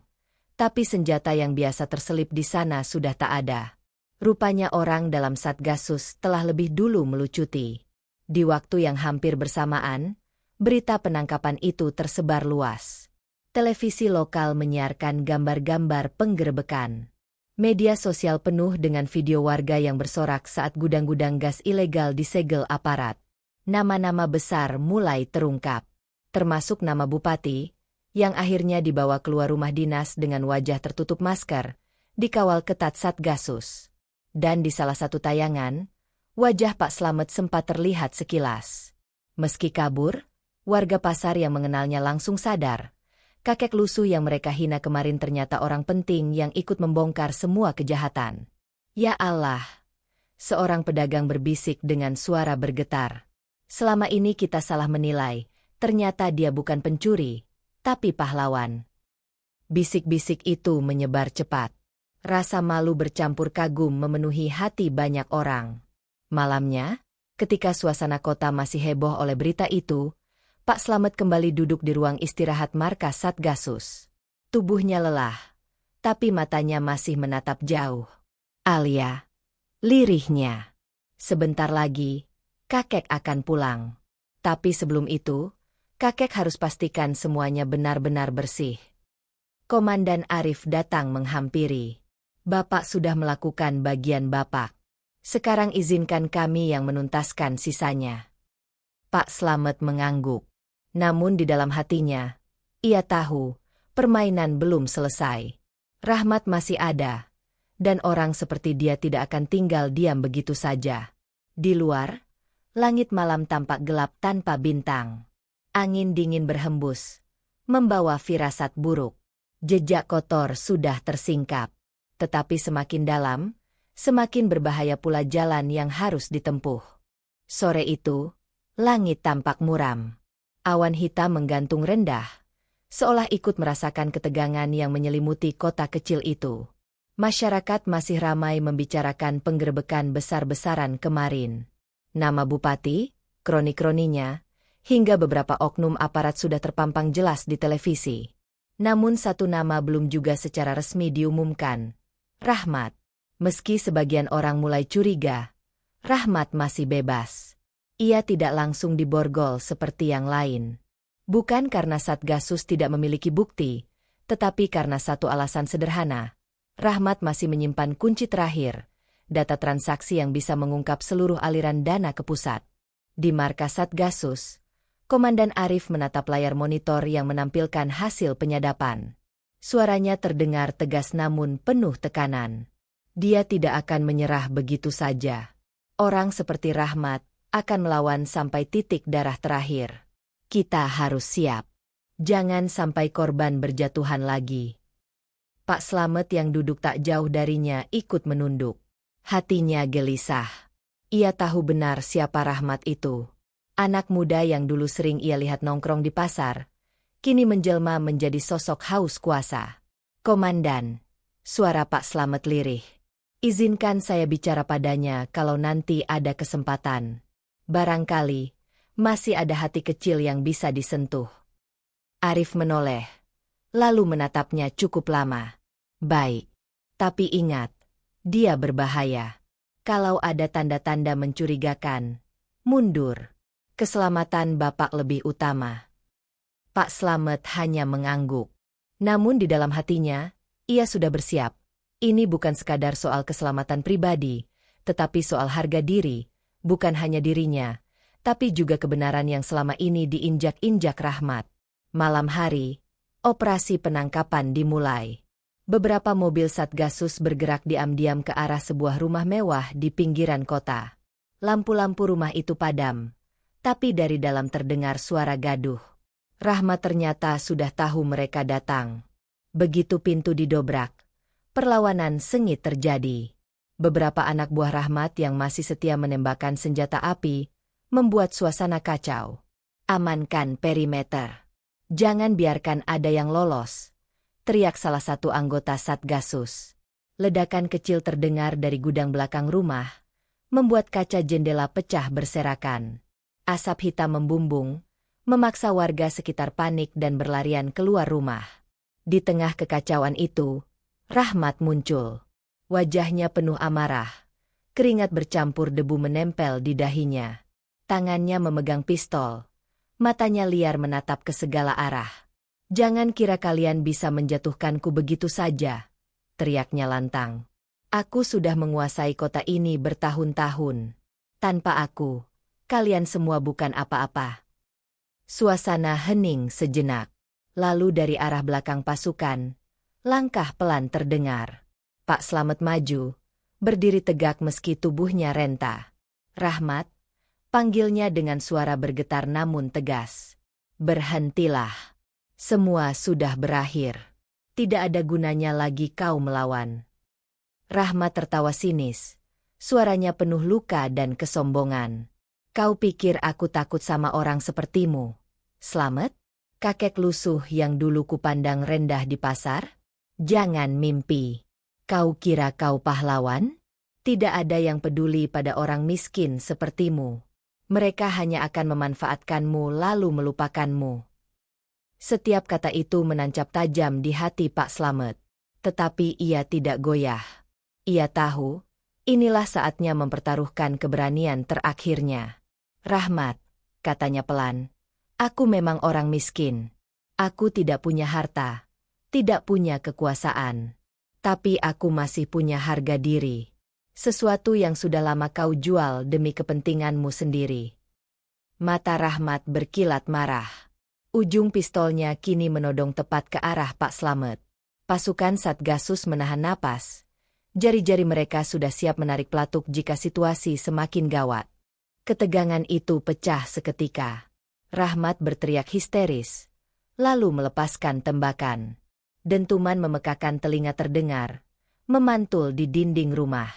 Tapi senjata yang biasa terselip di sana sudah tak ada. Rupanya orang dalam Satgasus telah lebih dulu melucuti. Di waktu yang hampir bersamaan, berita penangkapan itu tersebar luas. Televisi lokal menyiarkan gambar-gambar penggerebekan. Media sosial penuh dengan video warga yang bersorak saat gudang-gudang gas ilegal disegel aparat. Nama-nama besar mulai terungkap, termasuk nama bupati, yang akhirnya dibawa keluar rumah dinas dengan wajah tertutup masker, dikawal ketat Satgasus. Dan di salah satu tayangan, wajah Pak Slamet sempat terlihat sekilas. Meski kabur, warga pasar yang mengenalnya langsung sadar. Kakek lusuh yang mereka hina kemarin ternyata orang penting yang ikut membongkar semua kejahatan. "Ya Allah!" Seorang pedagang berbisik dengan suara bergetar. "Selama ini kita salah menilai, ternyata dia bukan pencuri, tapi pahlawan." Bisik-bisik itu menyebar cepat. Rasa malu bercampur kagum memenuhi hati banyak orang. Malamnya, ketika suasana kota masih heboh oleh berita itu, Pak Slamet kembali duduk di ruang istirahat markas Satgasus. Tubuhnya lelah, tapi matanya masih menatap jauh. "Alia," lirihnya. "Sebentar lagi, kakek akan pulang. Tapi sebelum itu, kakek harus pastikan semuanya benar-benar bersih." Komandan Arif datang menghampiri. "Bapak sudah melakukan bagian Bapak. Sekarang izinkan kami yang menuntaskan sisanya." Pak Slamet mengangguk. Namun di dalam hatinya, ia tahu permainan belum selesai. Rahmat masih ada, dan orang seperti dia tidak akan tinggal diam begitu saja. Di luar, langit malam tampak gelap tanpa bintang. Angin dingin berhembus, membawa firasat buruk. Jejak kotor sudah tersingkap. Tetapi semakin dalam, semakin berbahaya pula jalan yang harus ditempuh. Sore itu, langit tampak muram. Awan hitam menggantung rendah, seolah ikut merasakan ketegangan yang menyelimuti kota kecil itu. Masyarakat masih ramai membicarakan penggerebekan besar-besaran kemarin. Nama bupati, kroni-kroninya, hingga beberapa oknum aparat sudah terpampang jelas di televisi. Namun satu nama belum juga secara resmi diumumkan. Rahmat. Meski sebagian orang mulai curiga, Rahmat masih bebas. Ia tidak langsung diborgol seperti yang lain. Bukan karena Satgasus tidak memiliki bukti, tetapi karena satu alasan sederhana. Rahmat masih menyimpan kunci terakhir, data transaksi yang bisa mengungkap seluruh aliran dana ke pusat. Di markas Satgasus, Komandan Arif menatap layar monitor yang menampilkan hasil penyadapan. Suaranya terdengar tegas namun penuh tekanan. Dia tidak akan menyerah begitu saja. Orang seperti Rahmat akan melawan sampai titik darah terakhir. Kita harus siap. Jangan sampai korban berjatuhan lagi. Pak Slamet yang duduk tak jauh darinya ikut menunduk. Hatinya gelisah. Ia tahu benar siapa Rahmat itu. Anak muda yang dulu sering ia lihat nongkrong di pasar, kini menjelma menjadi sosok haus kuasa. "Komandan," suara Pak Slamet lirih. "Izinkan saya bicara padanya kalau nanti ada kesempatan. Barangkali masih ada hati kecil yang bisa disentuh." Arif menoleh, lalu menatapnya cukup lama. "Baik, tapi ingat, dia berbahaya. Kalau ada tanda-tanda mencurigakan, mundur. Keselamatan Bapak lebih utama." Pak Slamet hanya mengangguk. Namun di dalam hatinya, ia sudah bersiap. Ini bukan sekadar soal keselamatan pribadi, tetapi soal harga diri. Bukan hanya dirinya, tapi juga kebenaran yang selama ini diinjak-injak Rahmat. Malam hari, operasi penangkapan dimulai. Beberapa mobil Satgasus bergerak diam-diam ke arah sebuah rumah mewah di pinggiran kota. Lampu-lampu rumah itu padam, tapi dari dalam terdengar suara gaduh. Rahmat ternyata sudah tahu mereka datang. Begitu pintu didobrak, perlawanan sengit terjadi. Beberapa anak buah Rahmat yang masih setia menembakkan senjata api, membuat suasana kacau. Amankan perimeter. Jangan biarkan ada yang lolos, teriak salah satu anggota Satgasus. Ledakan kecil terdengar dari gudang belakang rumah, membuat kaca jendela pecah berserakan. Asap hitam membumbung, memaksa warga sekitar panik dan berlarian keluar rumah. Di tengah kekacauan itu, Rahmat muncul. Wajahnya penuh amarah. Keringat bercampur debu menempel di dahinya. Tangannya memegang pistol. Matanya liar menatap ke segala arah. "Jangan kira kalian bisa menjatuhkanku begitu saja," teriaknya lantang. "Aku sudah menguasai kota ini bertahun-tahun. Tanpa aku, kalian semua bukan apa-apa." Suasana hening sejenak. Lalu dari arah belakang pasukan, langkah pelan terdengar. Pak Slamet maju, berdiri tegak meski tubuhnya renta. "Rahmat," panggilnya dengan suara bergetar namun tegas. "Berhentilah. Semua sudah berakhir. Tidak ada gunanya lagi kau melawan." Rahmat tertawa sinis. Suaranya penuh luka dan kesombongan. "Kau pikir aku takut sama orang sepertimu, Slamet? Kakek lusuh yang dulu kupandang rendah di pasar? Jangan mimpi. Kau kira kau pahlawan? Tidak ada yang peduli pada orang miskin sepertimu. Mereka hanya akan memanfaatkanmu lalu melupakanmu." Setiap kata itu menancap tajam di hati Pak Slamet. Tetapi ia tidak goyah. Ia tahu, inilah saatnya mempertaruhkan keberanian terakhirnya. "Rahmat," katanya pelan, "aku memang orang miskin. Aku tidak punya harta, tidak punya kekuasaan. Tapi aku masih punya harga diri. Sesuatu yang sudah lama kau jual demi kepentinganmu sendiri." Mata Rahmat berkilat marah. Ujung pistolnya kini menodong tepat ke arah Pak Slamet. Pasukan Satgasus menahan napas. Jari-jari mereka sudah siap menarik pelatuk jika situasi semakin gawat. Ketegangan itu pecah seketika. Rahmat berteriak histeris, lalu melepaskan tembakan. Dentuman memekakan telinga terdengar, memantul di dinding rumah.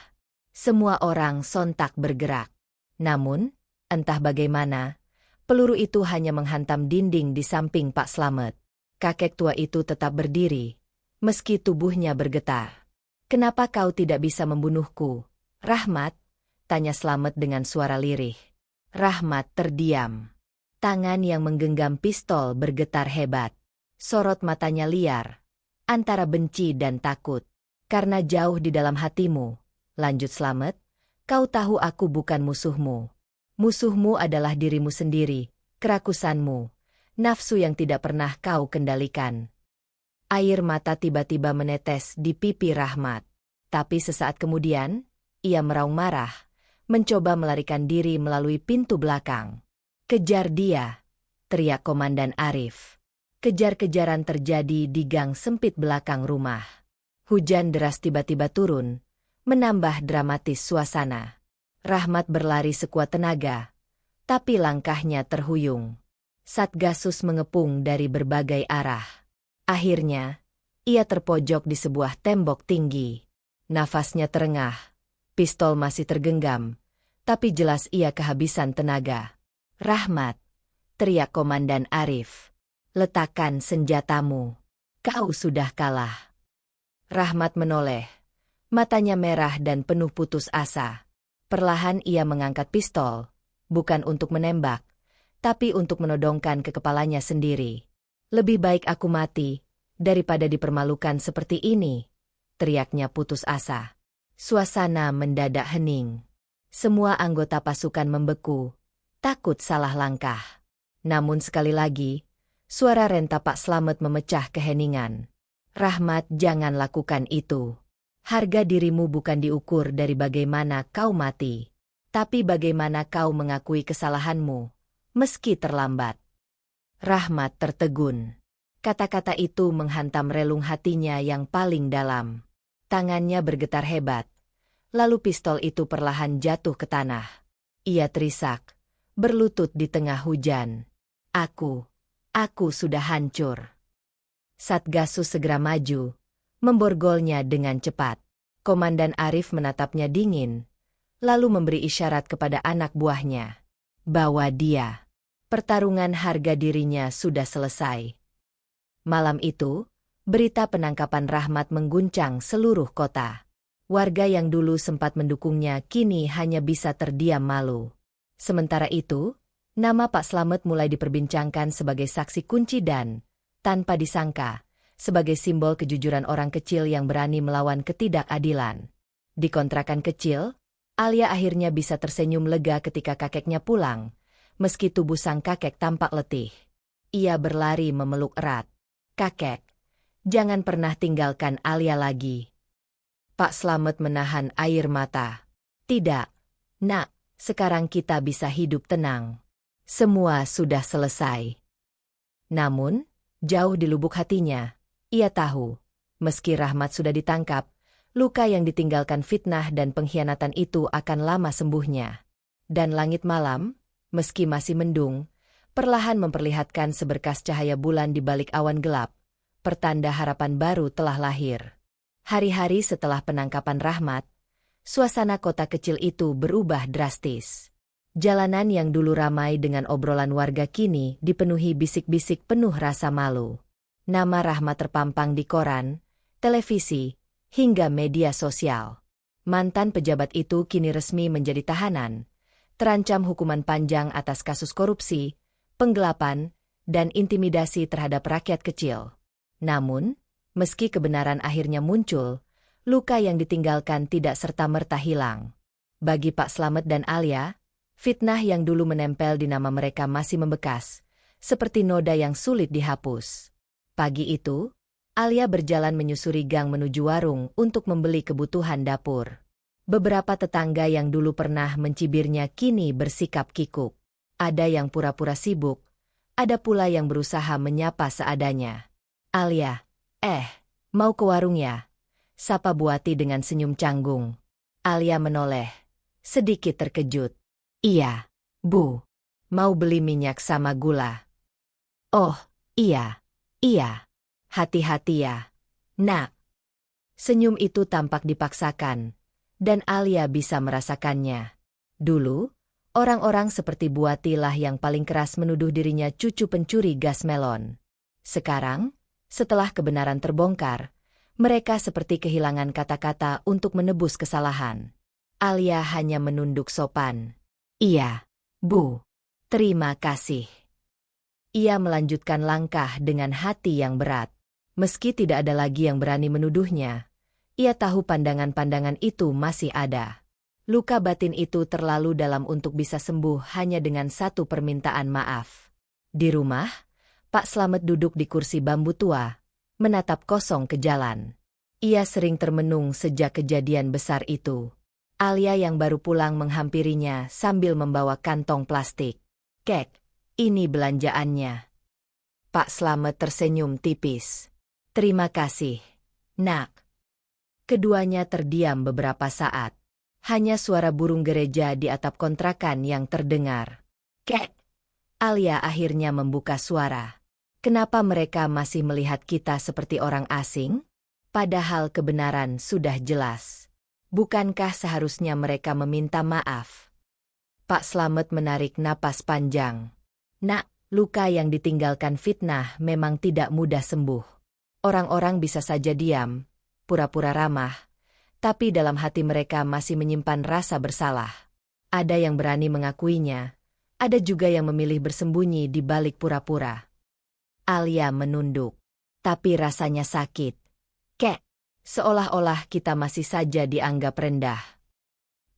Semua orang sontak bergerak. Namun, entah bagaimana, peluru itu hanya menghantam dinding di samping Pak Slamet. Kakek tua itu tetap berdiri, meski tubuhnya bergetar. "Kenapa kau tidak bisa membunuhku, Rahmat?" tanya Slamet dengan suara lirih. Rahmat terdiam. Tangan yang menggenggam pistol bergetar hebat. Sorot matanya liar, antara benci dan takut. "Karena jauh di dalam hatimu," lanjut Slamet, "kau tahu aku bukan musuhmu. Musuhmu adalah dirimu sendiri, kerakusanmu, nafsu yang tidak pernah kau kendalikan." Air mata tiba-tiba menetes di pipi Rahmat. Tapi sesaat kemudian, ia meraung marah, mencoba melarikan diri melalui pintu belakang. "Kejar dia!" teriak Komandan Arif. Kejar-kejaran terjadi di gang sempit belakang rumah. Hujan deras tiba-tiba turun, menambah dramatis suasana. Rahmat berlari sekuat tenaga, tapi langkahnya terhuyung. Satgasus mengepung dari berbagai arah. Akhirnya, ia terpojok di sebuah tembok tinggi. Nafasnya terengah, pistol masih tergenggam, tapi jelas ia kehabisan tenaga. "Rahmat!" teriak Komandan Arif. "Letakkan senjatamu. Kau sudah kalah." Rahmat menoleh. Matanya merah dan penuh putus asa. Perlahan ia mengangkat pistol, bukan untuk menembak, tapi untuk menodongkan ke kepalanya sendiri. "Lebih baik aku mati, daripada dipermalukan seperti ini," teriaknya putus asa. Suasana mendadak hening. Semua anggota pasukan membeku, takut salah langkah. Namun sekali lagi, suara renta Pak Slamet memecah keheningan. "Rahmat, jangan lakukan itu. Harga dirimu bukan diukur dari bagaimana kau mati, tapi bagaimana kau mengakui kesalahanmu, meski terlambat." Rahmat tertegun. Kata-kata itu menghantam relung hatinya yang paling dalam. Tangannya bergetar hebat, lalu pistol itu perlahan jatuh ke tanah. Ia terisak, berlutut di tengah hujan. Aku sudah hancur." Satgasus segera maju, memborgolnya dengan cepat. Komandan Arif menatapnya dingin, lalu memberi isyarat kepada anak buahnya. Bawa dia. Pertarungan harga dirinya sudah selesai. Malam itu, berita penangkapan Rahmat mengguncang seluruh kota. Warga yang dulu sempat mendukungnya kini hanya bisa terdiam malu. Sementara itu, nama Pak Slamet mulai diperbincangkan sebagai saksi kunci dan, tanpa disangka, sebagai simbol kejujuran orang kecil yang berani melawan ketidakadilan. Di kontrakan kecil, Alia akhirnya bisa tersenyum lega ketika kakeknya pulang, meski tubuh sang kakek tampak letih. Ia berlari memeluk erat. Kakek, jangan pernah tinggalkan Alia lagi. Pak Slamet menahan air mata. Tidak, nak, sekarang kita bisa hidup tenang. Semua sudah selesai. Namun, jauh di lubuk hatinya, ia tahu, meski Rahmat sudah ditangkap, luka yang ditinggalkan fitnah dan pengkhianatan itu akan lama sembuhnya. Dan langit malam, meski masih mendung, perlahan memperlihatkan seberkas cahaya bulan di balik awan gelap, pertanda harapan baru telah lahir. Hari-hari setelah penangkapan Rahmat, suasana kota kecil itu berubah drastis. Jalanan yang dulu ramai dengan obrolan warga kini dipenuhi bisik-bisik penuh rasa malu. Nama Rahmat terpampang di koran, televisi, hingga media sosial. Mantan pejabat itu kini resmi menjadi tahanan, terancam hukuman panjang atas kasus korupsi, penggelapan, dan intimidasi terhadap rakyat kecil. Namun, meski kebenaran akhirnya muncul, luka yang ditinggalkan tidak serta-merta hilang. Bagi Pak Slamet dan Alia, fitnah yang dulu menempel di nama mereka masih membekas, seperti noda yang sulit dihapus. Pagi itu, Alia berjalan menyusuri gang menuju warung untuk membeli kebutuhan dapur. Beberapa tetangga yang dulu pernah mencibirnya kini bersikap kikuk. Ada yang pura-pura sibuk, ada pula yang berusaha menyapa seadanya. Alia, mau ke warung ya? Sapa Buati dengan senyum canggung. Alia menoleh, sedikit terkejut. Iya, Bu. Mau beli minyak sama gula. Oh, iya. Hati-hati ya, nak. Senyum itu tampak dipaksakan, dan Alia bisa merasakannya. Dulu, orang-orang seperti Buati lah yang paling keras menuduh dirinya cucu pencuri gas melon. Sekarang, setelah kebenaran terbongkar, mereka seperti kehilangan kata-kata untuk menebus kesalahan. Alia hanya menunduk sopan. Iya, Bu. Terima kasih. Ia melanjutkan langkah dengan hati yang berat. Meski tidak ada lagi yang berani menuduhnya, ia tahu pandangan-pandangan itu masih ada. Luka batin itu terlalu dalam untuk bisa sembuh hanya dengan satu permintaan maaf. Di rumah, Pak Slamet duduk di kursi bambu tua, menatap kosong ke jalan. Ia sering termenung sejak kejadian besar itu. Alia yang baru pulang menghampirinya sambil membawa kantong plastik. Kek, ini belanjaannya. Pak Slamet tersenyum tipis. Terima kasih, nak. Keduanya terdiam beberapa saat. Hanya suara burung gereja di atap kontrakan yang terdengar. Kek. Alia akhirnya membuka suara. Kenapa mereka masih melihat kita seperti orang asing? Padahal kebenaran sudah jelas. Bukankah seharusnya mereka meminta maaf? Pak Slamet menarik napas panjang. Nak, luka yang ditinggalkan fitnah memang tidak mudah sembuh. Orang-orang bisa saja diam, pura-pura ramah, tapi dalam hati mereka masih menyimpan rasa bersalah. Ada yang berani mengakuinya, ada juga yang memilih bersembunyi di balik pura-pura. Alia menunduk, tapi rasanya sakit. Kek, seolah-olah kita masih saja dianggap rendah.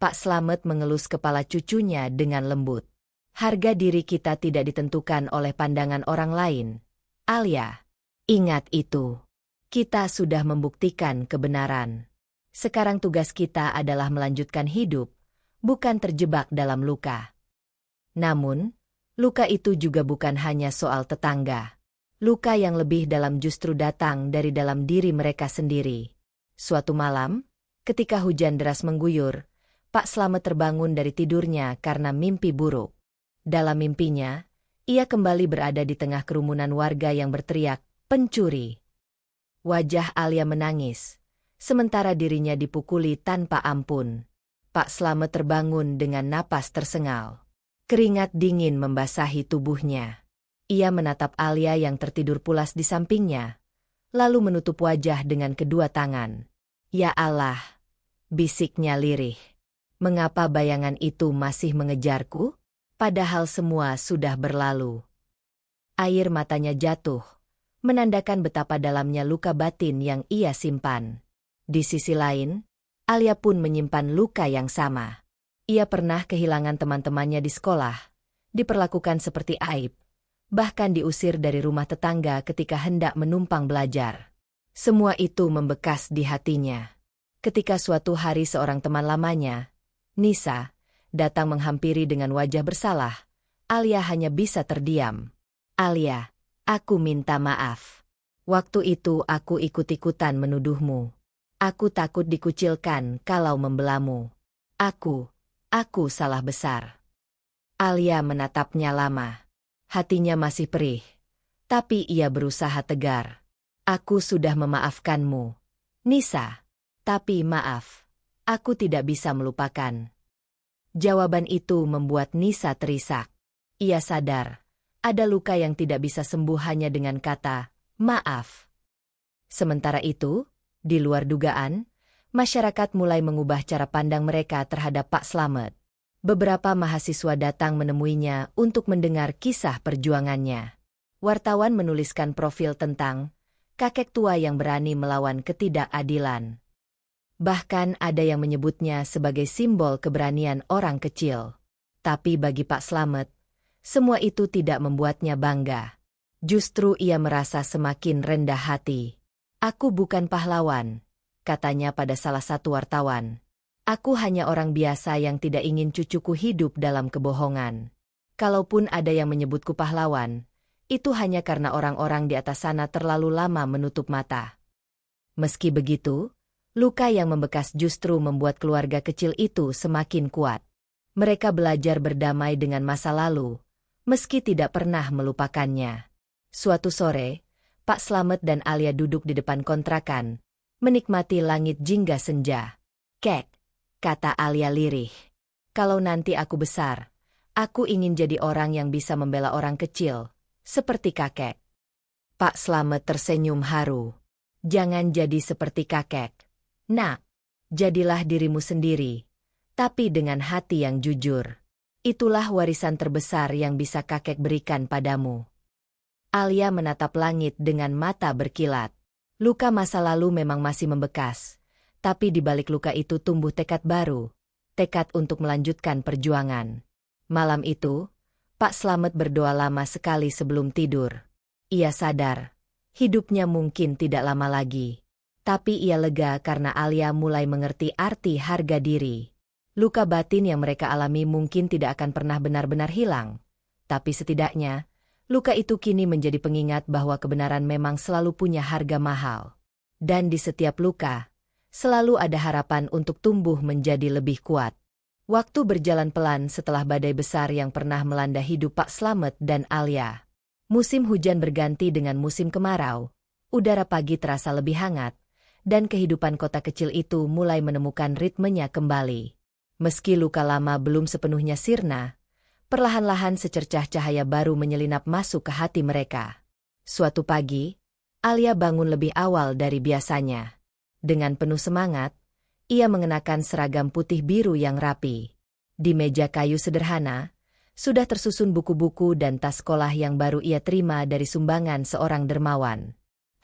Pak Slamet mengelus kepala cucunya dengan lembut. Harga diri kita tidak ditentukan oleh pandangan orang lain. Alia, ingat itu. Kita sudah membuktikan kebenaran. Sekarang tugas kita adalah melanjutkan hidup, bukan terjebak dalam luka. Namun, luka itu juga bukan hanya soal tetangga. Luka yang lebih dalam justru datang dari dalam diri mereka sendiri. Suatu malam, ketika hujan deras mengguyur, Pak Slamet terbangun dari tidurnya karena mimpi buruk. Dalam mimpinya, ia kembali berada di tengah kerumunan warga yang berteriak, "Pencuri!" Wajah Alia menangis, sementara dirinya dipukuli tanpa ampun. Pak Slamet terbangun dengan napas tersengal. Keringat dingin membasahi tubuhnya. Ia menatap Alia yang tertidur pulas di sampingnya, lalu menutup wajah dengan kedua tangan. "Ya Allah," bisiknya lirih. "Mengapa bayangan itu masih mengejarku? Padahal semua sudah berlalu." Air matanya jatuh, menandakan betapa dalamnya luka batin yang ia simpan. Di sisi lain, Alia pun menyimpan luka yang sama. Ia pernah kehilangan teman-temannya di sekolah, diperlakukan seperti aib, bahkan diusir dari rumah tetangga ketika hendak menumpang belajar. Semua itu membekas di hatinya. Ketika suatu hari seorang teman lamanya, Nisa, datang menghampiri dengan wajah bersalah, Alia hanya bisa terdiam. "Alia, aku minta maaf. Waktu itu aku ikut-ikutan menuduhmu. Aku takut dikucilkan kalau membelamu. Aku salah besar." Alia menatapnya lama. Hatinya masih perih, tapi ia berusaha tegar. "Aku sudah memaafkanmu, Nisa. Tapi maaf, aku tidak bisa melupakan." Jawaban itu membuat Nisa terisak. Ia sadar, ada luka yang tidak bisa sembuh hanya dengan kata, "maaf." Sementara itu, di luar dugaan, masyarakat mulai mengubah cara pandang mereka terhadap Pak Slamet. Beberapa mahasiswa datang menemuinya untuk mendengar kisah perjuangannya. Wartawan menuliskan profil tentang kakek tua yang berani melawan ketidakadilan. Bahkan ada yang menyebutnya sebagai simbol keberanian orang kecil. Tapi bagi Pak Slamet, semua itu tidak membuatnya bangga. Justru ia merasa semakin rendah hati. "Aku bukan pahlawan," katanya pada salah satu wartawan. "Aku hanya orang biasa yang tidak ingin cucuku hidup dalam kebohongan. Kalaupun ada yang menyebutku pahlawan, itu hanya karena orang-orang di atas sana terlalu lama menutup mata." Meski begitu, luka yang membekas justru membuat keluarga kecil itu semakin kuat. Mereka belajar berdamai dengan masa lalu, meski tidak pernah melupakannya. Suatu sore, Pak Slamet dan Alia duduk di depan kontrakan, menikmati langit jingga senja. "Kek," kata Alia lirih, "kalau nanti aku besar, aku ingin jadi orang yang bisa membela orang kecil, seperti kakek." Pak Slamet tersenyum haru. "Jangan jadi seperti kakek, Nak. Jadilah dirimu sendiri, tapi dengan hati yang jujur. Itulah warisan terbesar yang bisa kakek berikan padamu." Alia menatap langit dengan mata berkilat. Luka masa lalu memang masih membekas, tapi di balik luka itu tumbuh tekad baru, tekad untuk melanjutkan perjuangan. Malam itu, Pak Slamet berdoa lama sekali sebelum tidur. Ia sadar, hidupnya mungkin tidak lama lagi. Tapi ia lega karena Alia mulai mengerti arti harga diri. Luka batin yang mereka alami mungkin tidak akan pernah benar-benar hilang, tapi setidaknya, luka itu kini menjadi pengingat bahwa kebenaran memang selalu punya harga mahal. Dan di setiap luka, selalu ada harapan untuk tumbuh menjadi lebih kuat. Waktu berjalan pelan setelah badai besar yang pernah melanda hidup Pak Slamet dan Alia. Musim hujan berganti dengan musim kemarau, udara pagi terasa lebih hangat, dan kehidupan kota kecil itu mulai menemukan ritmenya kembali. Meski luka lama belum sepenuhnya sirna, perlahan-lahan secercah cahaya baru menyelinap masuk ke hati mereka. Suatu pagi, Alia bangun lebih awal dari biasanya. Dengan penuh semangat, ia mengenakan seragam putih biru yang rapi. Di meja kayu sederhana, sudah tersusun buku-buku dan tas sekolah yang baru ia terima dari sumbangan seorang dermawan.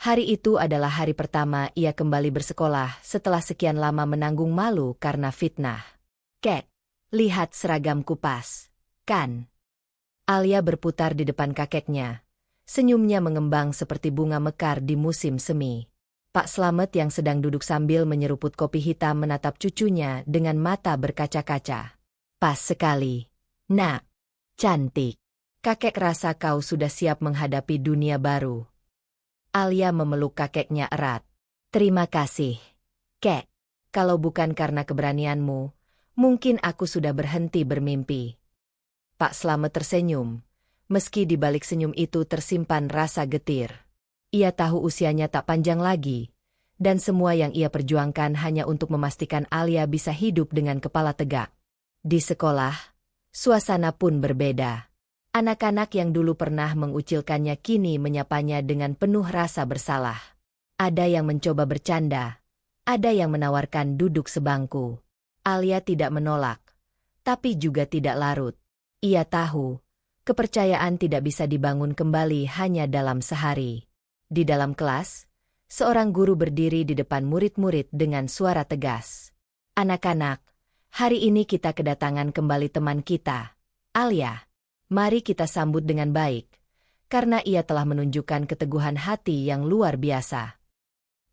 Hari itu adalah hari pertama ia kembali bersekolah setelah sekian lama menanggung malu karena fitnah. "Kek, lihat seragamku pas, kan?" Alia berputar di depan kakeknya. Senyumnya mengembang seperti bunga mekar di musim semi. Pak Slamet yang sedang duduk sambil menyeruput kopi hitam menatap cucunya dengan mata berkaca-kaca. "Pas sekali, Nak. Cantik. Kakek rasa kau sudah siap menghadapi dunia baru." Alia memeluk kakeknya erat. "Terima kasih, Kek. Kalau bukan karena keberanianmu, mungkin aku sudah berhenti bermimpi." Pak Slamet tersenyum, meski di balik senyum itu tersimpan rasa getir. Ia tahu usianya tak panjang lagi, Dan semua yang ia perjuangkan hanya untuk memastikan Alia bisa hidup dengan kepala tegak. Di sekolah, suasana pun berbeda. Anak-anak yang dulu pernah mengucilkannya kini menyapanya dengan penuh rasa bersalah. Ada yang mencoba bercanda, ada yang menawarkan duduk sebangku. Alia tidak menolak, tapi juga tidak larut. Ia tahu, kepercayaan tidak bisa dibangun kembali hanya dalam sehari. Di dalam kelas, seorang guru berdiri di depan murid-murid dengan suara tegas. Anak-anak, hari ini kita kedatangan kembali teman kita, Alia. Mari kita sambut dengan baik, karena ia telah menunjukkan keteguhan hati yang luar biasa.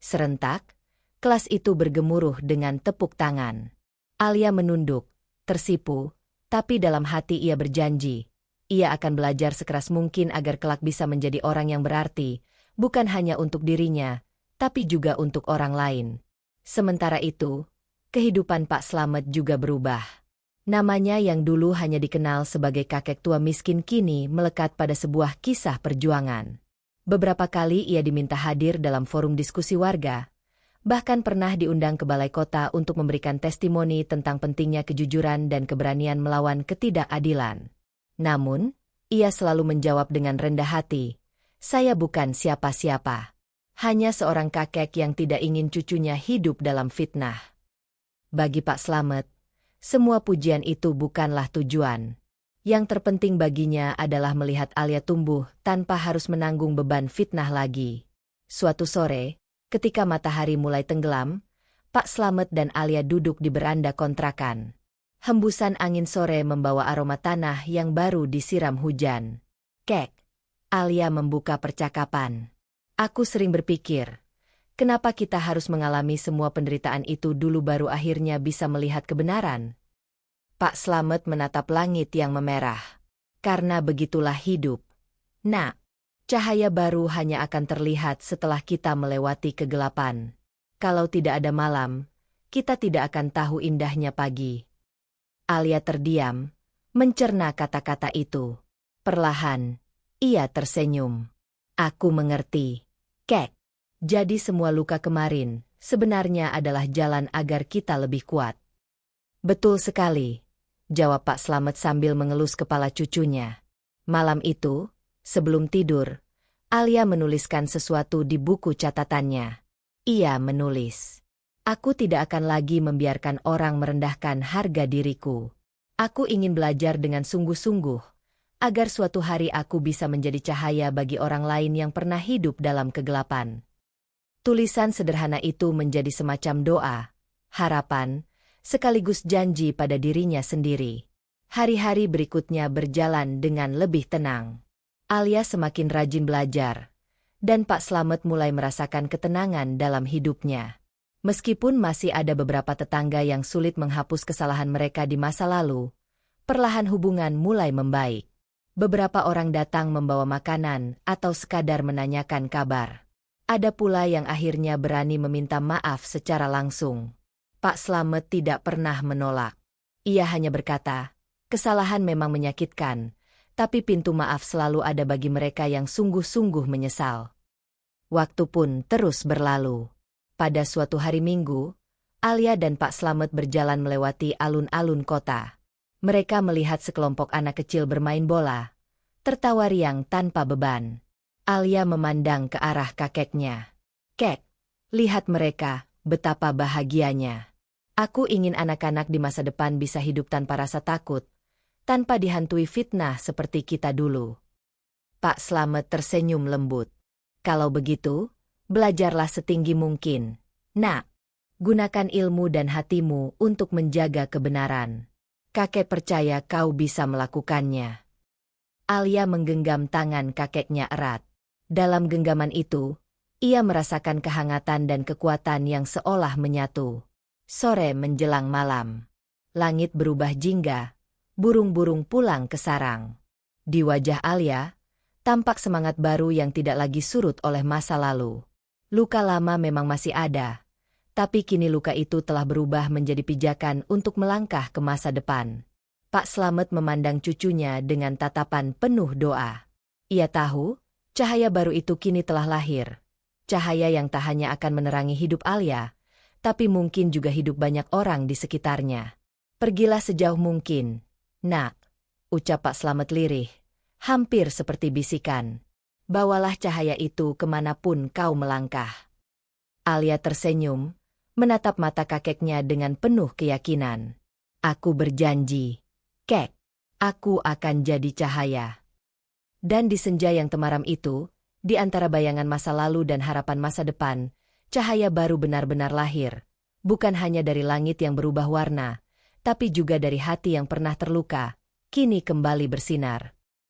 Serentak, kelas itu bergemuruh dengan tepuk tangan. Alia menunduk, tersipu, tapi dalam hati ia berjanji. Ia akan belajar sekeras mungkin agar kelak bisa menjadi orang yang berarti, bukan hanya untuk dirinya, tapi juga untuk orang lain. Sementara itu, kehidupan Pak Slamet juga berubah. Namanya yang dulu hanya dikenal sebagai kakek tua miskin kini melekat pada sebuah kisah perjuangan. Beberapa kali ia diminta hadir dalam forum diskusi warga, bahkan pernah diundang ke balai kota untuk memberikan testimoni tentang pentingnya kejujuran dan keberanian melawan ketidakadilan. Namun, ia selalu menjawab dengan rendah hati, "Saya bukan siapa-siapa. Hanya seorang kakek yang tidak ingin cucunya hidup dalam fitnah." Bagi Pak Slamet, semua pujian itu bukanlah tujuan. Yang terpenting baginya adalah melihat Alia tumbuh tanpa harus menanggung beban fitnah lagi. Suatu sore, ketika matahari mulai tenggelam, Pak Slamet dan Alia duduk di beranda kontrakan. Hembusan angin sore membawa aroma tanah yang baru disiram hujan. "Kek," Alia membuka percakapan. "Aku sering berpikir, kenapa kita harus mengalami semua penderitaan itu dulu baru akhirnya bisa melihat kebenaran?" Pak Slamet menatap langit yang memerah. "Karena begitulah hidup. Nak, cahaya baru hanya akan terlihat setelah kita melewati kegelapan. Kalau tidak ada malam, kita tidak akan tahu indahnya pagi." Alia terdiam, mencerna kata-kata itu. Perlahan, ia tersenyum. "Aku mengerti, Kek. Jadi semua luka kemarin sebenarnya adalah jalan agar kita lebih kuat." "Betul sekali," jawab Pak Slamet sambil mengelus kepala cucunya. Malam itu, sebelum tidur, Alia menuliskan sesuatu di buku catatannya. Ia menulis, "Aku tidak akan lagi membiarkan orang merendahkan harga diriku. Aku ingin belajar dengan sungguh-sungguh, agar suatu hari aku bisa menjadi cahaya bagi orang lain yang pernah hidup dalam kegelapan." Tulisan sederhana itu menjadi semacam doa, harapan, sekaligus janji pada dirinya sendiri. Hari-hari berikutnya berjalan dengan lebih tenang. Alia semakin rajin belajar, dan Pak Slamet mulai merasakan ketenangan dalam hidupnya. Meskipun masih ada beberapa tetangga yang sulit menghapus kesalahan mereka di masa lalu, perlahan hubungan mulai membaik. Beberapa orang datang membawa makanan atau sekadar menanyakan kabar. Ada pula yang akhirnya berani meminta maaf secara langsung. Pak Slamet tidak pernah menolak. Ia hanya berkata, kesalahan memang menyakitkan, tapi pintu maaf selalu ada bagi mereka yang sungguh-sungguh menyesal. Waktu pun terus berlalu. Pada suatu hari Minggu, Alia dan Pak Slamet berjalan melewati alun-alun kota. Mereka melihat sekelompok anak kecil bermain bola, tertawa riang tanpa beban. Alia memandang ke arah kakeknya. "Kek, lihat mereka, betapa bahagianya. Aku ingin anak-anak di masa depan bisa hidup tanpa rasa takut, tanpa dihantui fitnah seperti kita dulu." Pak Slamet tersenyum lembut. "Kalau begitu, belajarlah setinggi mungkin. Nak, gunakan ilmu dan hatimu untuk menjaga kebenaran. Kakek percaya kau bisa melakukannya." Alia menggenggam tangan kakeknya erat. Dalam genggaman itu, ia merasakan kehangatan dan kekuatan yang seolah menyatu. Sore menjelang malam. Langit berubah jingga, burung-burung pulang ke sarang. Di wajah Alia, tampak semangat baru yang tidak lagi surut oleh masa lalu. Luka lama memang masih ada, tapi kini luka itu telah berubah menjadi pijakan untuk melangkah ke masa depan. Pak Slamet memandang cucunya dengan tatapan penuh doa. Ia tahu, cahaya baru itu kini telah lahir, cahaya yang tak hanya akan menerangi hidup Alia, tapi mungkin juga hidup banyak orang di sekitarnya. Pergilah sejauh mungkin, nak, ucap Pak Slamet lirih, hampir seperti bisikan. Bawalah cahaya itu kemanapun kau melangkah. Alia tersenyum, menatap mata kakeknya dengan penuh keyakinan. Aku berjanji, Kek, aku akan jadi cahaya. Dan di senja yang temaram itu, di antara bayangan masa lalu dan harapan masa depan, cahaya baru benar-benar lahir. Bukan hanya dari langit yang berubah warna, tapi juga dari hati yang pernah terluka, kini kembali bersinar.